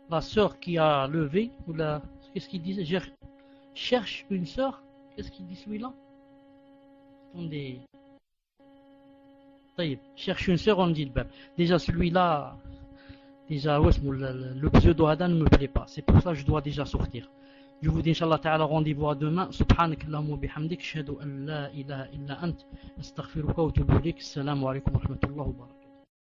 la sœur qui a levé, ou la... Qu'est-ce qu'il disait? Je cherche une sœur. Qu'est-ce qu'il dit celui-là? Attendez. Cherche une sœur, on dit le bab. Déjà celui-là, déjà le pseudo Hadan ne me plaît pas. C'est pour ça que je dois déjà sortir. Je vous dis Inch'Allah Ta'ala rendez-vous à demain. Subhanak Allahumma bihamdik. Ashhadu an la ilaha illa ant. Astaghfiruka wa atubu ilayk. Assalamu alaikum wa rahmatullahi wa barakatuh.